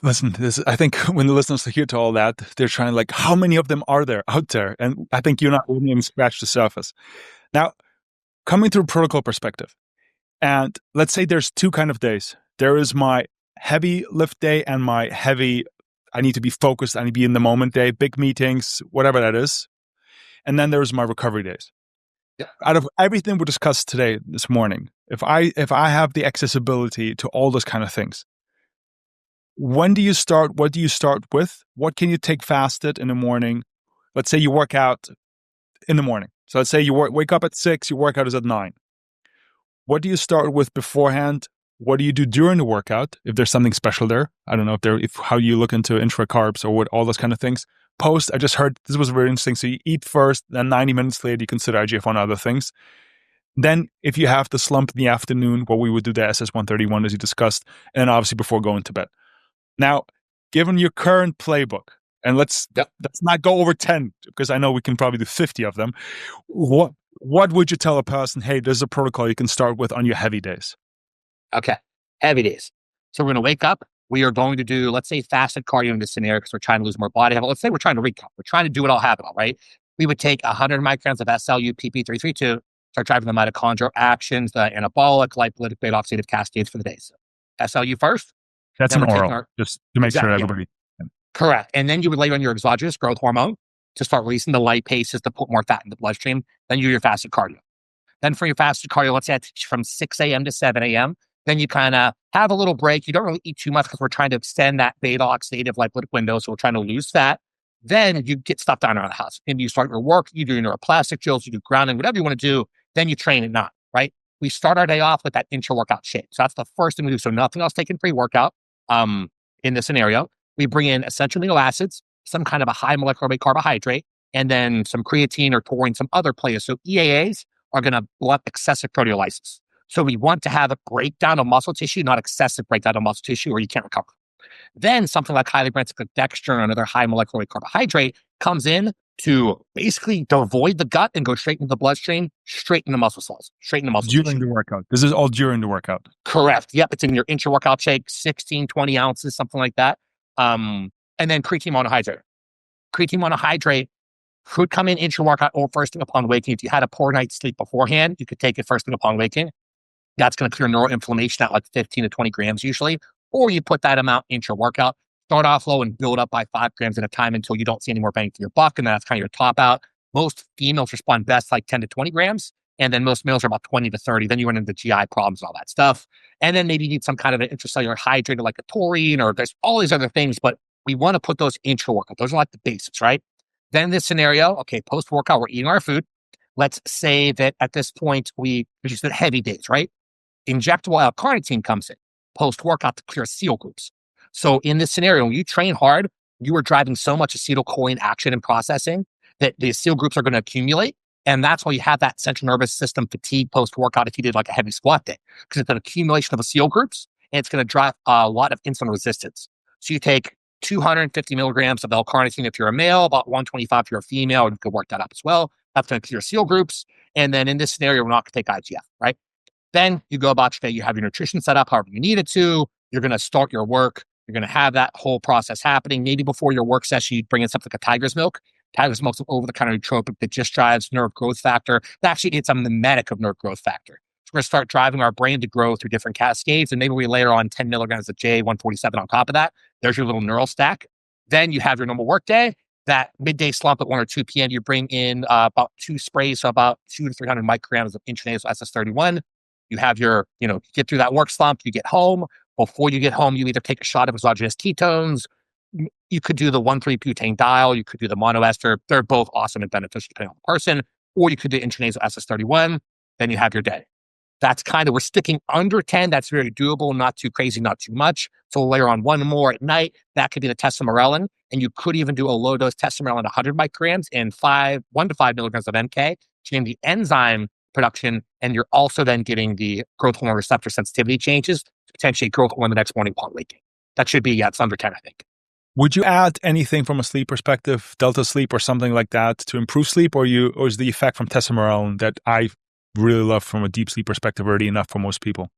Listen, I think when the listeners hear to all that, they're trying like, how many of them are there out there? And I think you're not even scratch the surface. Now, coming through protocol perspective, and let's say there's two kind of days. There is my heavy lift day and my heavy, I need to be focused, I need to be in the moment day, big meetings, whatever that is. And then there's my recovery days. Yeah. Out of everything we discussed today, this morning, if I have the accessibility to all those kind of things, when do you start? What do you start with? What can you take fasted in the morning? Let's say you work out in the morning. So let's say you wake up at 6, your workout is at 9. What do you start with beforehand? What do you do during the workout? If there's something special there, I don't know if how you look into intra carbs or what all those kind of things. Post, I just heard this was very interesting. So you eat first, then 90 minutes later you consider IGF on other things. Then if you have the slump in the afternoon, what we would do the SS131 as you discussed, and obviously before going to bed. Now, given your current playbook, and let's not go over 10 because I know we can probably do 50 of them. What would you tell a person? Hey, there's a protocol you can start with on your heavy days. Okay, heavy days. So we're going to wake up. We are going to do, let's say, fasted cardio in this scenario because we're trying to lose more body. Let's say we're trying to recap. We're trying to do it all, have it all, right? We would take 100 micrograms of SLU PP332, start driving the mitochondrial actions, the anabolic, lipolytic, beta oxidative cascades for the day. So SLU first. That's an oral, just to make sure everybody. Yeah. Correct. And then you would layer on your exogenous growth hormone to start releasing the lipases to put more fat in the bloodstream. Then you do your fasted cardio. Then for your fasted cardio, let's say from 6 a.m. to 7 a.m., then you kind of have a little break. You don't really eat too much because we're trying to extend that beta oxidative lipolytic window. So we're trying to lose fat. Then you get stuff done around the house. And you start your work, you do your neuroplastic drills, you do grounding, whatever you want to do. Then you train at 9, right? We start our day off with that intra-workout shake. So that's the first thing we do. So nothing else taken pre-workout. In this scenario, we bring in essential amino acids, some kind of a high molecular weight carbohydrate, and then some creatine or taurine, some other players. So EAAs are going to blunt excessive proteolysis. So we want to have a breakdown of muscle tissue, not excessive breakdown of muscle tissue, or you can't recover. Then something like highly branched dextrin or another high molecular weight carbohydrate comes in to basically devoid the gut and go straight into the bloodstream, straight into muscle cells, straight into muscle during tissue. The workout. This is all during the workout. Correct. Yep. It's in your intra-workout shake, 16, 20 ounces, something like that. And then creatine monohydrate. Creatine monohydrate could come in intra-workout or first thing upon waking. If you had a poor night's sleep beforehand, you could take it first thing upon waking. That's going to clear neuroinflammation at like 15 to 20 grams usually. Or you put that amount intra-workout. Start off low and build up by 5 grams at a time until you don't see any more bang for your buck. And that's kind of your top out. Most females respond best like 10 to 20 grams. And then most males are about 20 to 30. Then you run into GI problems and all that stuff. And then maybe you need some kind of an intracellular hydrator like a taurine, or there's all these other things, but we want to put those intra-workout. Those are like the basics, right? Then in this scenario, okay, post-workout, we're eating our food. Let's say that at this point, we just did heavy days, right? Injectable L-carnitine comes in post-workout to clear seal groups. So in this scenario, when you train hard, you are driving so much acetylcholine action and processing that the seal groups are going to accumulate. And that's why you have that central nervous system fatigue post-workout if you did like a heavy squat day, because it's an accumulation of acetylcholine groups and it's going to drive a lot of insulin resistance. So you take 250 milligrams of L-carnitine if you're a male, about 125 if you're a female, and you could work that up as well. That's going to clear seal groups. And then in this scenario, we're not going to take IGF, right? Then you go about your day, you have your nutrition set up however you need it to. You're going to start your work. You're going to have that whole process happening. Maybe before your work session, you bring in something like a tiger's milk. Tiger's milk's an over-the-counter nootropic that just drives nerve growth factor. Actually, it's a mimetic of nerve growth factor. So we're going to start driving our brain to grow through different cascades, and maybe we layer on 10 milligrams of J147 on top of that. There's your little neural stack. Then you have your normal work day. That midday slump at 1 or 2 p.m., you bring in about 2 sprays, so about 200 to 300 micrograms of intranasal SS31. You have your, get through that work slump, you get home. Before you get home, you either take a shot of exogenous ketones. You could do the 1,3-butane dial. You could do the monoester. They're both awesome and beneficial depending on the person. Or you could do intranasal SS31. Then you have your day. That's kind of, we're sticking under 10. That's very doable, not too crazy, not too much. So we'll layer on one more at night. That could be the testosterone. And you could even do a low dose testosterone, 100 micrograms and 1 to 5 milligrams of MK to gain the enzyme production. And you're also then getting the growth hormone receptor sensitivity changes to potentiate growth hormone the next morning upon waking. That should be, it's under 10, I think. Would you add anything from a sleep perspective, delta sleep or something like that to improve sleep, or is the effect from testosterone that I really love from a deep sleep perspective already enough for most people?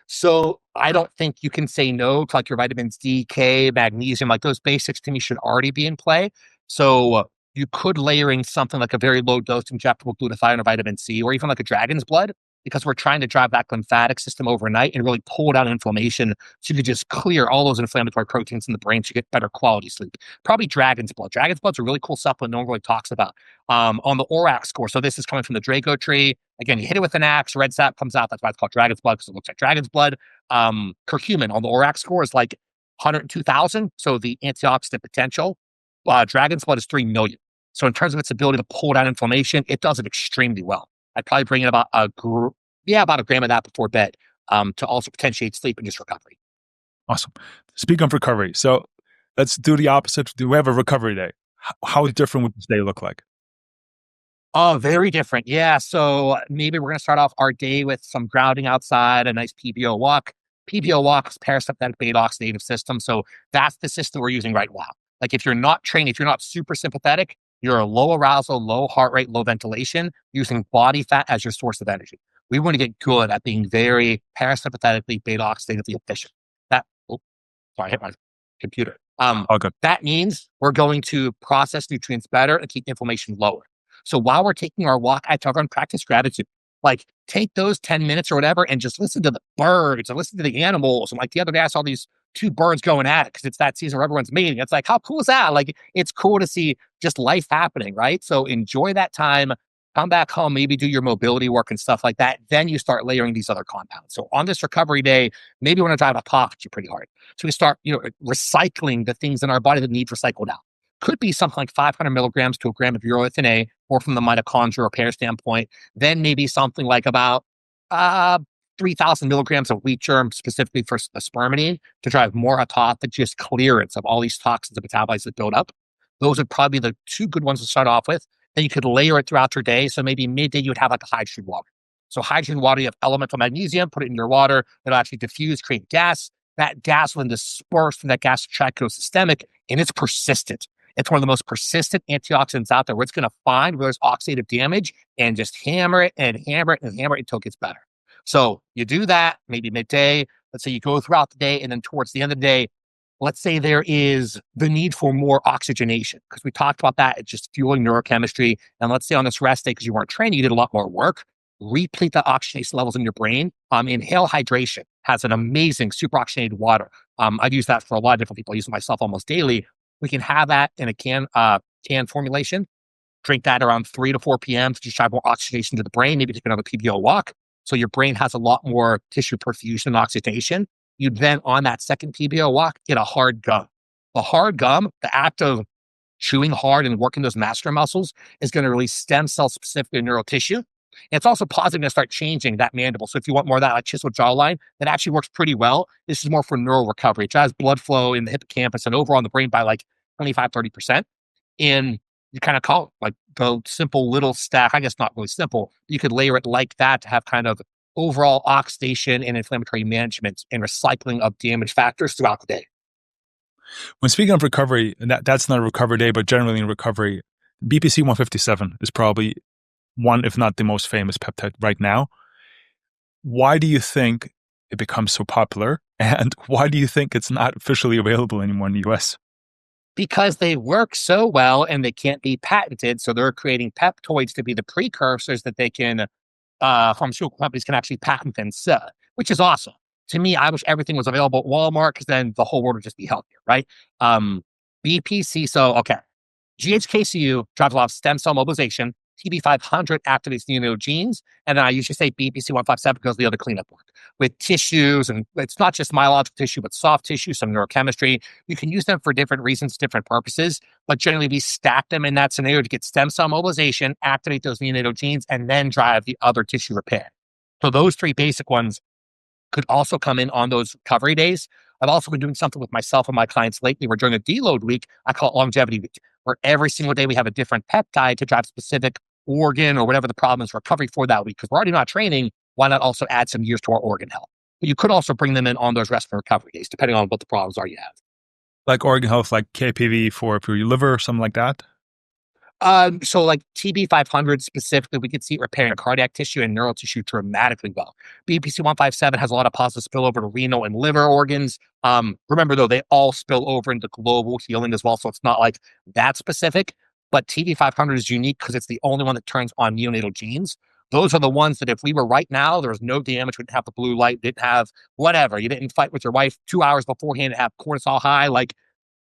So I don't think you can say no to like your vitamins D, K, magnesium, like those basics to me should already be in play. So you could layer in something like a very low dose injectable glutathione or vitamin C, or even like a dragon's blood, because we're trying to drive that lymphatic system overnight and really pull down inflammation so you could just clear all those inflammatory proteins in the brain to get better quality sleep. Probably dragon's blood. Dragon's blood's a really cool supplement no one really talks about. On the ORAC score, so this is coming from the Draco tree. Again, you hit it with an axe, red sap comes out. That's why it's called dragon's blood, because it looks like dragon's blood. Curcumin on the ORAC score is like 102,000. So the antioxidant potential, dragon's blood is 3 million. So in terms of its ability to pull down inflammation, it does it extremely well. I'd probably bring in about a gram of that before bed to also potentiate sleep and just recovery. Awesome. Speaking of recovery, so let's do the opposite. Do we have a recovery day? How different would this day look like? Oh, very different. Yeah. So maybe we're going to start off our day with some grounding outside, a nice PBO walk. PBO walk is parasympathetic beta oxidative system. So that's the system we're using right now. Like if you're not trained, if you're not super sympathetic, you're a low arousal, low heart rate, low ventilation, using body fat as your source of energy. We want to get good at being very parasympathetically beta oxidatively efficient. I hit my computer. Good. That means we're going to process nutrients better and keep inflammation lower. So while we're taking our walk, I tell everyone practice gratitude. Like take those 10 minutes or whatever and just listen to the birds and listen to the animals. And like the other day, I saw these 2 birds going at it because it's that season where everyone's meeting. It's like, how cool is that? Like it's cool to see just life happening, right? So enjoy that time. Come back home, maybe do your mobility work and stuff like that. Then you start layering these other compounds. So on this recovery day, maybe you want to drive autophagy pretty hard. So we start, recycling the things in our body that need recycled out. Could be something like 500 milligrams to a gram of urolithin A, or from the mitochondria repair standpoint. Then maybe something like about 3,000 milligrams of wheat germ, specifically for spermidine, to drive more autophagy clearance of all these toxins and metabolites that build up. Those are probably the 2 good ones to start off with. Then you could layer it throughout your day. So maybe midday you would have like a hydrogen water. So hydrogen water, you have elemental magnesium, put it in your water. It'll actually diffuse, create gas. That gas will then disperse from that gastric tract, goes systemic, and it's persistent. It's one of the most persistent antioxidants out there, where it's going to find where there's oxidative damage and just hammer it and hammer it and hammer it until it gets better. So you do that maybe midday. Let's say you go throughout the day, and then towards the end of the day, let's say there is the need for more oxygenation, because we talked about that. It's just fueling neurochemistry. And let's say on this rest day, because you weren't training, you did a lot more work, replete the oxygenation levels in your brain. Inhale hydration has an amazing super oxygenated water. I've used that for a lot of different people. I use it myself almost daily. We can have that in a can formulation. Drink that around 3 to 4 p.m. to just drive more oxygenation to the brain. Maybe take another PBO walk. So your brain has a lot more tissue perfusion and oxygenation. You then, on that second PBO walk, get a hard gum. The hard gum, the act of chewing hard and working those master muscles, is going to release stem cells, specifically neural tissue. And it's also positive to start changing that mandible. So if you want more of that like chisel jawline, that actually works pretty well. This is more for neural recovery. It drives blood flow in the hippocampus and overall in the brain by like 25, 30%. And you kind of call it like the simple little stack. I guess not really simple. You could layer it like that to have kind of overall oxidation and inflammatory management and recycling of damage factors throughout the day. When speaking of recovery, and that's not a recovery day, but generally in recovery, BPC 157 is probably one, if not the most famous peptide right now. Why do you think it becomes so popular? And why do you think it's not officially available anymore in the US? Because they work so well and they can't be patented. So they're creating peptoids to be the precursors that they can, pharmaceutical companies can actually patent and sell, which is awesome. To me, I wish everything was available at Walmart because then the whole world would just be healthier, right? Um, BPC, so okay. GHKCU drives a lot of stem cell mobilization. TB500 activates neonatal genes. And then I usually say BPC157 because of the other cleanup work with tissues. And it's not just myological tissue, but soft tissue, some neurochemistry. You can use them for different reasons, different purposes. But generally, we stack them in that scenario to get stem cell mobilization, activate those neonatal genes, and then drive the other tissue repair. So those three basic ones could also come in on those recovery days. I've also been doing something with myself and my clients lately where during a deload week, I call it longevity week, where every single day we have a different peptide to drive specific organ or whatever the problem is recovery for that week. Because we're already not training, why not also add some years to our organ health? But you could also bring them in on those rest and recovery days, depending on what the problems are you have. Like organ health, like KPV for your liver or something like that? So like TB500 specifically, we could see it repairing cardiac tissue and neural tissue dramatically well. BPC157 has a lot of positive spillover to renal and liver organs. Remember though, they all spill over into global healing as well. So it's not like that specific, but TB500 is unique because it's the only one that turns on neonatal genes. Those are the ones that if we were right now, there was no damage, we didn't have the blue light, didn't have whatever. You didn't fight with your wife 2 hours beforehand and have cortisol high. Like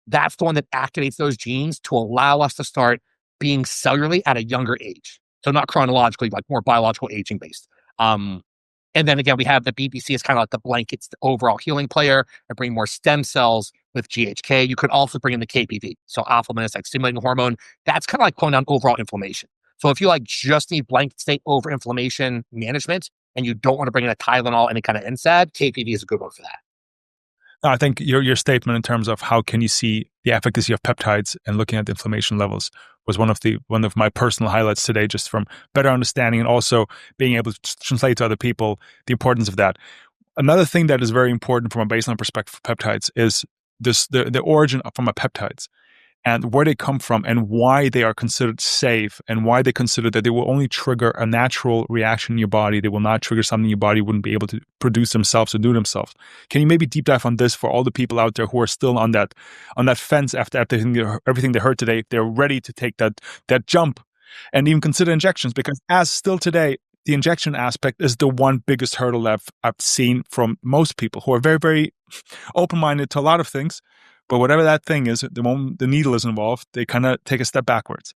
that's the one that activates those genes to allow us to start being cellularly at a younger age. So not chronologically, like more biological aging based. And then again, we have the BBC as kind of like the blankets, the overall healing player, and bring more stem cells with GHK. You could also bring in the KPV, so alpha myostatin stimulating hormone. That's kind of like pulling down overall inflammation. So if you like just need blanket state over inflammation management and you don't want to bring in a Tylenol, any kind of NSAID, KPV is a good one for that. I think your statement in terms of how can you see the efficacy of peptides and looking at the inflammation levels was one of my personal highlights today, just from better understanding and also being able to translate to other people the importance of that. Another thing that is very important from a baseline perspective for peptides is the origin from a peptides and where they come from and why they are considered safe and why they consider that they will only trigger a natural reaction in your body. They will not trigger something your body wouldn't be able to produce themselves or do themselves. Can you maybe deep dive on this for all the people out there who are still on that fence after everything they heard today? They're ready to take that jump and even consider injections, because as still today, the injection aspect is the one biggest hurdle that I've seen from most people who are very, very open-minded to a lot of things. But whatever that thing is, the moment the needle is involved, they kind of take a step backwards.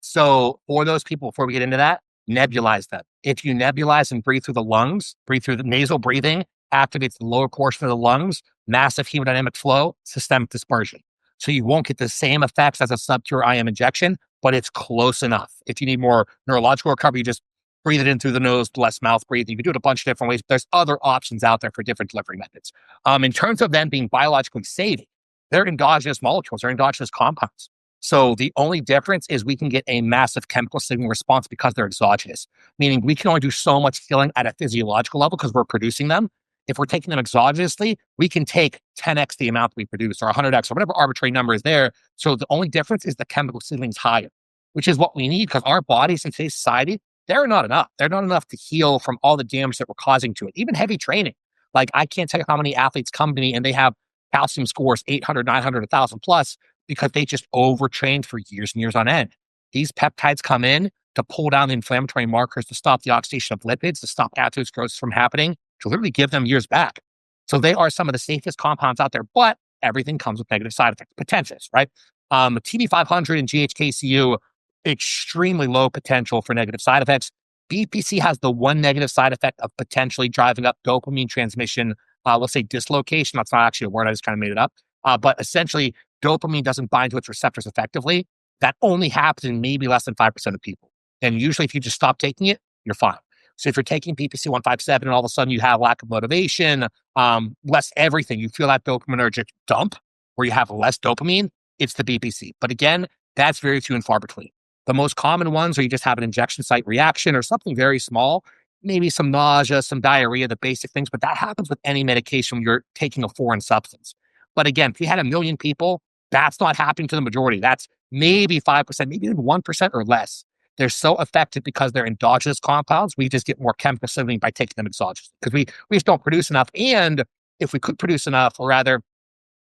So for those people, before we get into that, nebulize them. If you nebulize and breathe through the lungs, breathe through the nasal breathing, activates the lower portion of the lungs, massive hemodynamic flow, systemic dispersion. So you won't get the same effects as a sub-Q IM injection, but it's close enough. If you need more neurological recovery, you just breathe it in through the nose, less mouth breathing. You can do it a bunch of different ways. There's other options out there for different delivery methods. In terms of them being biologically saving, they're endogenous molecules, they're endogenous compounds. So the only difference is we can get a massive chemical signal response because they're exogenous, meaning we can only do so much healing at a physiological level because we're producing them. If we're taking them exogenously, we can take 10x the amount we produce or 100x or whatever arbitrary number is there. So the only difference is the chemical signaling is higher, which is what we need because our bodies in today's society, they're not enough. They're not enough to heal from all the damage that we're causing to it, even heavy training. Like I can't tell you how many athletes come to me and they have calcium scores 800, 900, 1,000 plus because they just overtrained for years and years on end. These peptides come in to pull down the inflammatory markers, to stop the oxidation of lipids, to stop atherosclerosis from happening, to literally give them years back. So they are some of the safest compounds out there, but everything comes with negative side effects, potentials, right? TB500 and GHKCU, extremely low potential for negative side effects. BPC has the one negative side effect of potentially driving up dopamine transmission, let's say dislocation. That's not actually a word. I just kind of made it up. But essentially, dopamine doesn't bind to its receptors effectively. That only happens in maybe less than 5% of people. And usually, if you just stop taking it, you're fine. So if you're taking BPC157 and all of a sudden you have lack of motivation, less everything, you feel that dopaminergic dump where you have less dopamine, it's the BPC. But again, that's very few and far between. The most common ones are you just have an injection site reaction or something very small, maybe some nausea, some diarrhea, the basic things, but that happens with any medication when you're taking a foreign substance. But again, if you had 1 million people, that's not happening to the majority. That's maybe 5%, maybe even 1% or less. They're so effective because they're endogenous compounds. We just get more chemical signaling by taking them exogenously because we just don't produce enough. And if we could produce enough, or rather,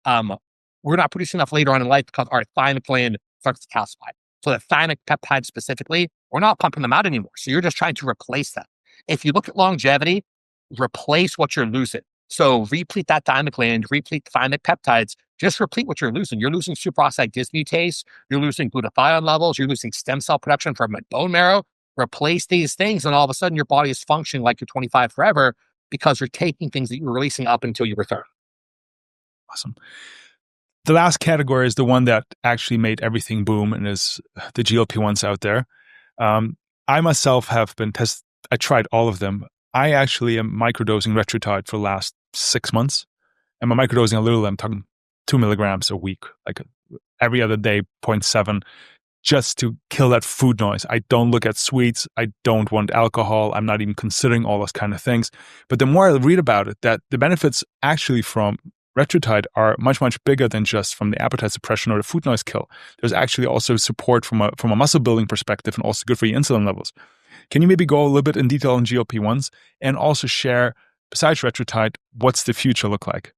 um, we're not producing enough later on in life because our thymic gland starts to calcify. So the thymic peptides specifically, we're not pumping them out anymore. So you're just trying to replace them. If you look at longevity, replace what you're losing. So replete that thymic gland, replete thymic peptides, just replete what you're losing. You're losing superoxide dismutase, you're losing glutathione levels, you're losing stem cell production from bone marrow. Replace these things, and all of a sudden your body is functioning like you're 25 forever because you're taking things that you're releasing up until you return. Awesome. The last category is the one that actually made everything boom, and is the GLP-1s out there. I myself have been I tried all of them. I actually am microdosing Retrotide for the last 6 months. And I'm microdosing a little, I'm talking 2 milligrams a week, like every other day, 0.7, just to kill that food noise. I don't look at sweets. I don't want alcohol. I'm not even considering all those kind of things. But the more I read about it, that the benefits actually from Retrotide are much, much bigger than just from the appetite suppression or the food noise kill. There's actually also support from a muscle building perspective, and also good for your insulin levels. Can you maybe go a little bit in detail on GLP-1s and also share, besides Retrotide, what's the future look like?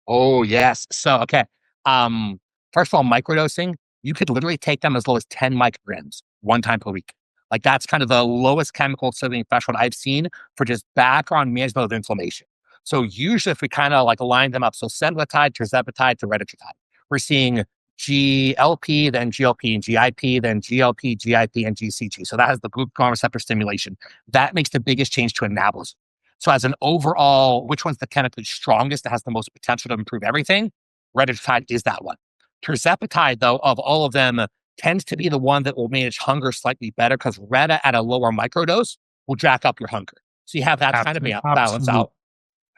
Oh, yes. So, okay. First of all, microdosing, you could literally take them as low as 10 micrograms one time per week. Like that's kind of the lowest chemical sodium threshold I've seen for just background management of inflammation. So usually if we kind of like align them up, so semaglutide, tirzepatide, to retatrutide, we're seeing GLP, then GLP and GIP, then GLP, GIP, and GCG. So that has the glucagon receptor stimulation. That makes the biggest change to anabolism. So as an overall, which one's the chemically strongest that has the most potential to improve everything? Retatrutide is that one. Tirzepatide, though, of all of them, tends to be the one that will manage hunger slightly better because Reta at a lower microdose will jack up your hunger. So you have that kind of balance out.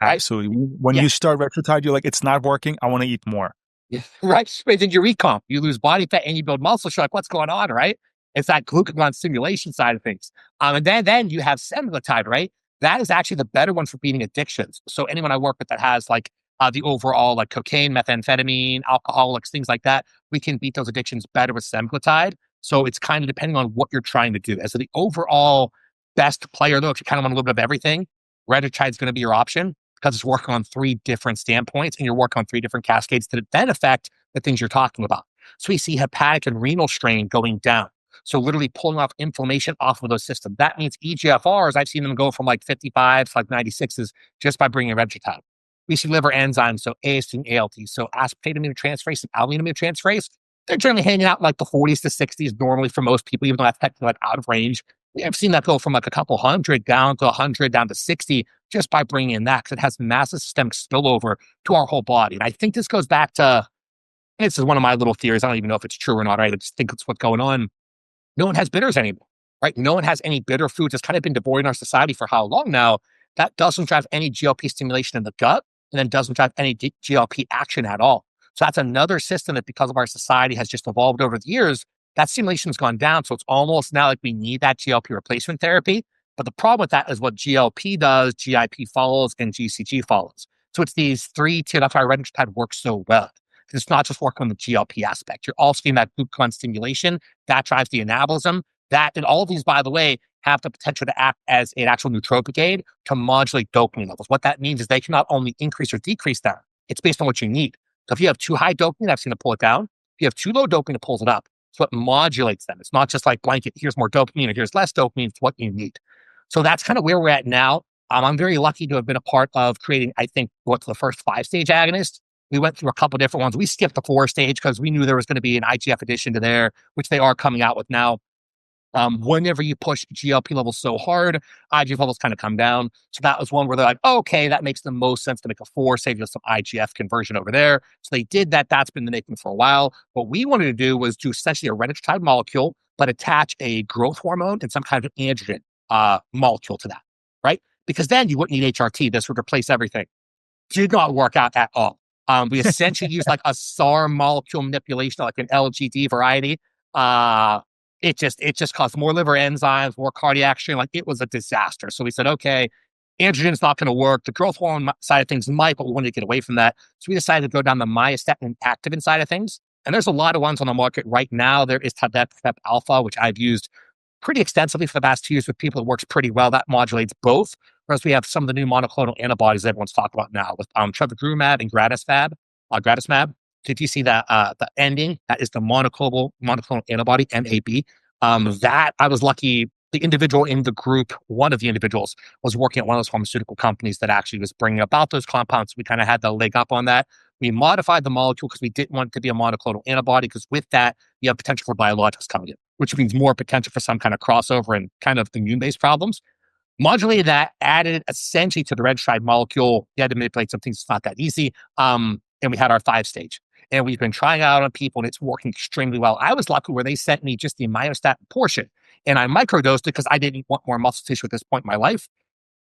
Right? Absolutely. When Yeah. you start Retrotide, you're like, it's not working. I want to eat more. Yeah, right. But then you recomp, you lose body fat and you build muscle. So you're like, what's going on, right? It's that glucagon stimulation side of things. And then you have semaglutide, right? That is actually the better one for beating addictions. So anyone I work with that has like the overall like cocaine, methamphetamine, alcoholics, things like that, we can beat those addictions better with semaglutide. So it's kind of depending on what you're trying to do. As the overall best player, though, if you kind of want a little bit of everything, retatrutide is going to be your option, because it's working on 3 different standpoints and you're working on 3 different cascades that then affect the things you're talking about. So we see hepatic and renal strain going down. So literally pulling off inflammation off of those systems. That means EGFRs, I've seen them go from like 55 to like 96s just by bringing retatrutide. We see liver enzymes, so AST and ALT, so aspartate aminotransferase and alanine aminotransferase. They're generally hanging out in like the 40s to 60s normally for most people, even though that's technically like out of range. I've seen that go from like a couple hundred down to 100 down to 60 just by bringing in that, because it has massive systemic spillover to our whole body. And I think this goes back to, this is one of my little theories. I don't even know if it's true or not. Right? I just think it's what's going on. No one has bitters anymore, right? No one has any bitter foods. It's kind of been devoid in our society for how long now? That doesn't drive any GLP stimulation in the gut, and then doesn't drive any GLP action at all. So that's another system that, because of our society, has just evolved over the years. That stimulation has gone down. So it's almost now like we need that GLP replacement therapy. But the problem with that is what GLP does, GIP follows, and GCG follows. So it's these 3 tier. That's why retatrutide works so well. Because it's not just working on the GLP aspect. You're also getting that glucagon stimulation that drives the anabolism. That, and all of these, by the way, have the potential to act as an actual nootropic aid to modulate dopamine levels. What that means is they can not only increase or decrease them, it's based on what you need. So if you have too high dopamine, I've seen it pull it down. If you have too low dopamine, it pulls it up. So it modulates them. It's not just like blanket, here's more dopamine or here's less dopamine. It's what you need. So that's kind of where we're at now. I'm very lucky to have been a part of creating, I think, what's the first 5-stage agonist. We went through a couple different ones. We skipped the 4-stage because we knew there was going to be an IGF addition to there, which they are coming out with now. Whenever you push GLP levels so hard, IGF levels kind of come down. So that was one where they're like, oh, okay, that makes the most sense to make a 4, save you some IGF conversion over there. So they did that. That's been the making for a while. What we wanted to do was do essentially a retatrutide molecule, but attach a growth hormone and some kind of androgen molecule to that, right? Because then you wouldn't need HRT. This would replace everything. Did not work out at all. We essentially used like a SAR molecule manipulation, like an LGD variety. It just caused more liver enzymes, more cardiac strain. Like it was a disaster. So we said, okay, androgen's not going to work. The growth hormone side of things might, but we wanted to get away from that. So we decided to go down the myostatin activin side of things. And there's a lot of ones on the market right now. There is Pep Alpha, which I've used pretty extensively for the past 2 years with people. It works pretty well. That modulates both. Whereas we have some of the new monoclonal antibodies that everyone's talking about now with trevogrumab and gratismab. So if you see that the ending, that is the monoclonal antibody, MAB. That I was lucky. The individual in the group, one of the individuals, was working at one of those pharmaceutical companies that actually was bringing about those compounds. We kind of had the leg up on that. We modified the molecule because we didn't want it to be a monoclonal antibody, because with that, you have potential for biologics coming in, which means more potential for some kind of crossover and kind of immune-based problems. Modulated that, added essentially to the red-stride molecule. You had to manipulate some things. It's not that easy. And we had our 5-stage. And we've been trying it out on people, and it's working extremely well. I was lucky where they sent me just the myostatin portion, and I microdosed it because I didn't want more muscle tissue at this point in my life.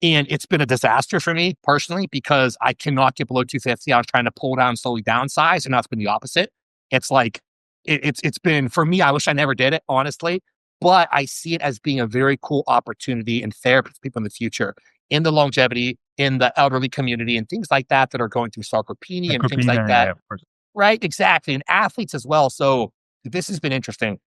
And it's been a disaster for me personally because I cannot get below 250. I was trying to pull down, slowly downsize, and now it's been the opposite. It's like, it's been, for me, I wish I never did it, honestly, but I see it as being a very cool opportunity in therapy for people in the future, in the longevity, in the elderly community, and things like that are going through sarcopenia and things like that. Of course. Right, exactly, and athletes as well. So this has been interesting.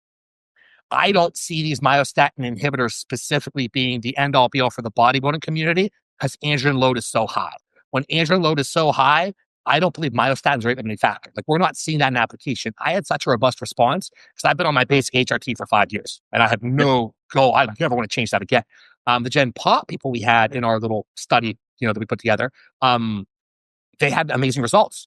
I don't see these myostatin inhibitors specifically being the end all be all for the bodybuilding community because androgen load is so high. When androgen load is so high, I don't believe myostatin is a rate limiting factor. Like, we're not seeing that in application. I had such a robust response because I've been on my basic HRT for 5 years, and I have no goal. I never want to change that again. The Gen Pop people we had in our little study, that we put together, they had amazing results.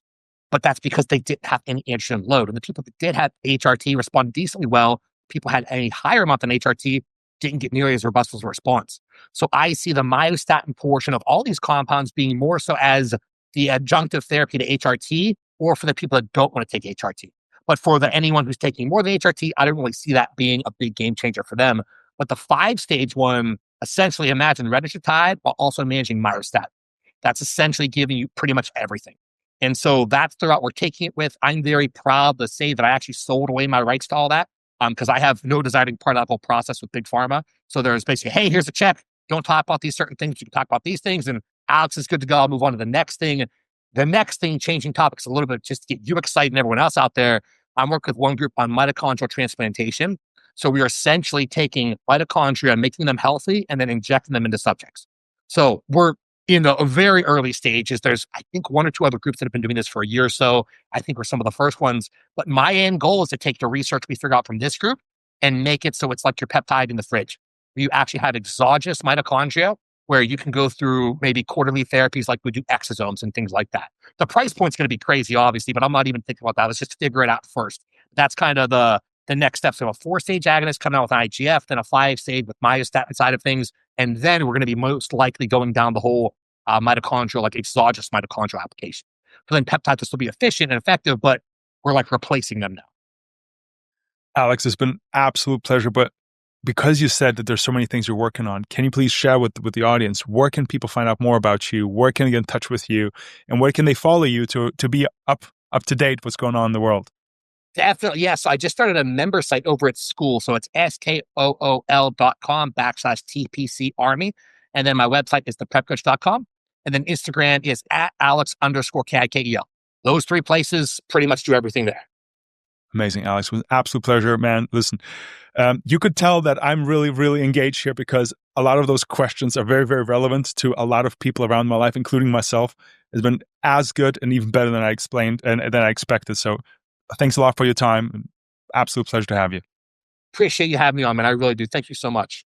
But that's because they didn't have any androgen load. And the people that did have HRT responded decently well. People had any higher amount than HRT didn't get nearly as robust as a response. So I see the myostatin portion of all these compounds being more so as the adjunctive therapy to HRT, or for the people that don't want to take HRT. But for anyone who's taking more than HRT, I don't really see that being a big game changer for them. But the 5-stage one, essentially imagine Retatrutide while also managing myostatin. That's essentially giving you pretty much everything. And so that's the route we're taking it with. I'm very proud to say that I actually sold away my rights to all that, because I have no desire to be part of that whole process with Big Pharma. So there's basically, hey, here's a check. Don't talk about these certain things. You can talk about these things. And Alex is good to go. I'll move on to the next thing. And the next thing, changing topics a little bit, just to get you excited and everyone else out there. I'm working with one group on mitochondrial transplantation. So we are essentially taking mitochondria, making them healthy, and then injecting them into subjects. So we're in the very early stages. There's, I think, 1 or 2 other groups that have been doing this for a year or so. I think we're some of the first ones. But my end goal is to take the research we figure out from this group and make it so it's like your peptide in the fridge, where you actually have exogenous mitochondria, where you can go through maybe quarterly therapies like we do exosomes and things like that. The price point's going to be crazy, obviously, but I'm not even thinking about that. Let's just figure it out first. That's kind of the next step. So a 4-stage agonist coming out with IGF, then a 5-stage with myostatin side of things. And then we're going to be most likely going down the whole mitochondrial, like exogenous mitochondrial application. So then peptides will still be efficient and effective, but we're like replacing them now. Alex, it's been an absolute pleasure. But because you said that there's so many things you're working on, can you please share with the audience, where can people find out more about you? Where can they get in touch with you? And where can they follow you to be up to date what's going on in the world? Definitely. Yeah. So I just started a member site over at school. So it's skool.com/TPC Army. And then my website is theprepcoach.com. And then Instagram is @Alex_KIKEL. Those 3 places pretty much do everything there. Amazing, Alex. It was an absolute pleasure, man. Listen, you could tell that I'm really, really engaged here because a lot of those questions are very, very relevant to a lot of people around my life, including myself. It's been as good and even better than I explained and than I expected. So thanks a lot for your time. Absolute pleasure to have you. Appreciate you having me on, man. I really do. Thank you so much.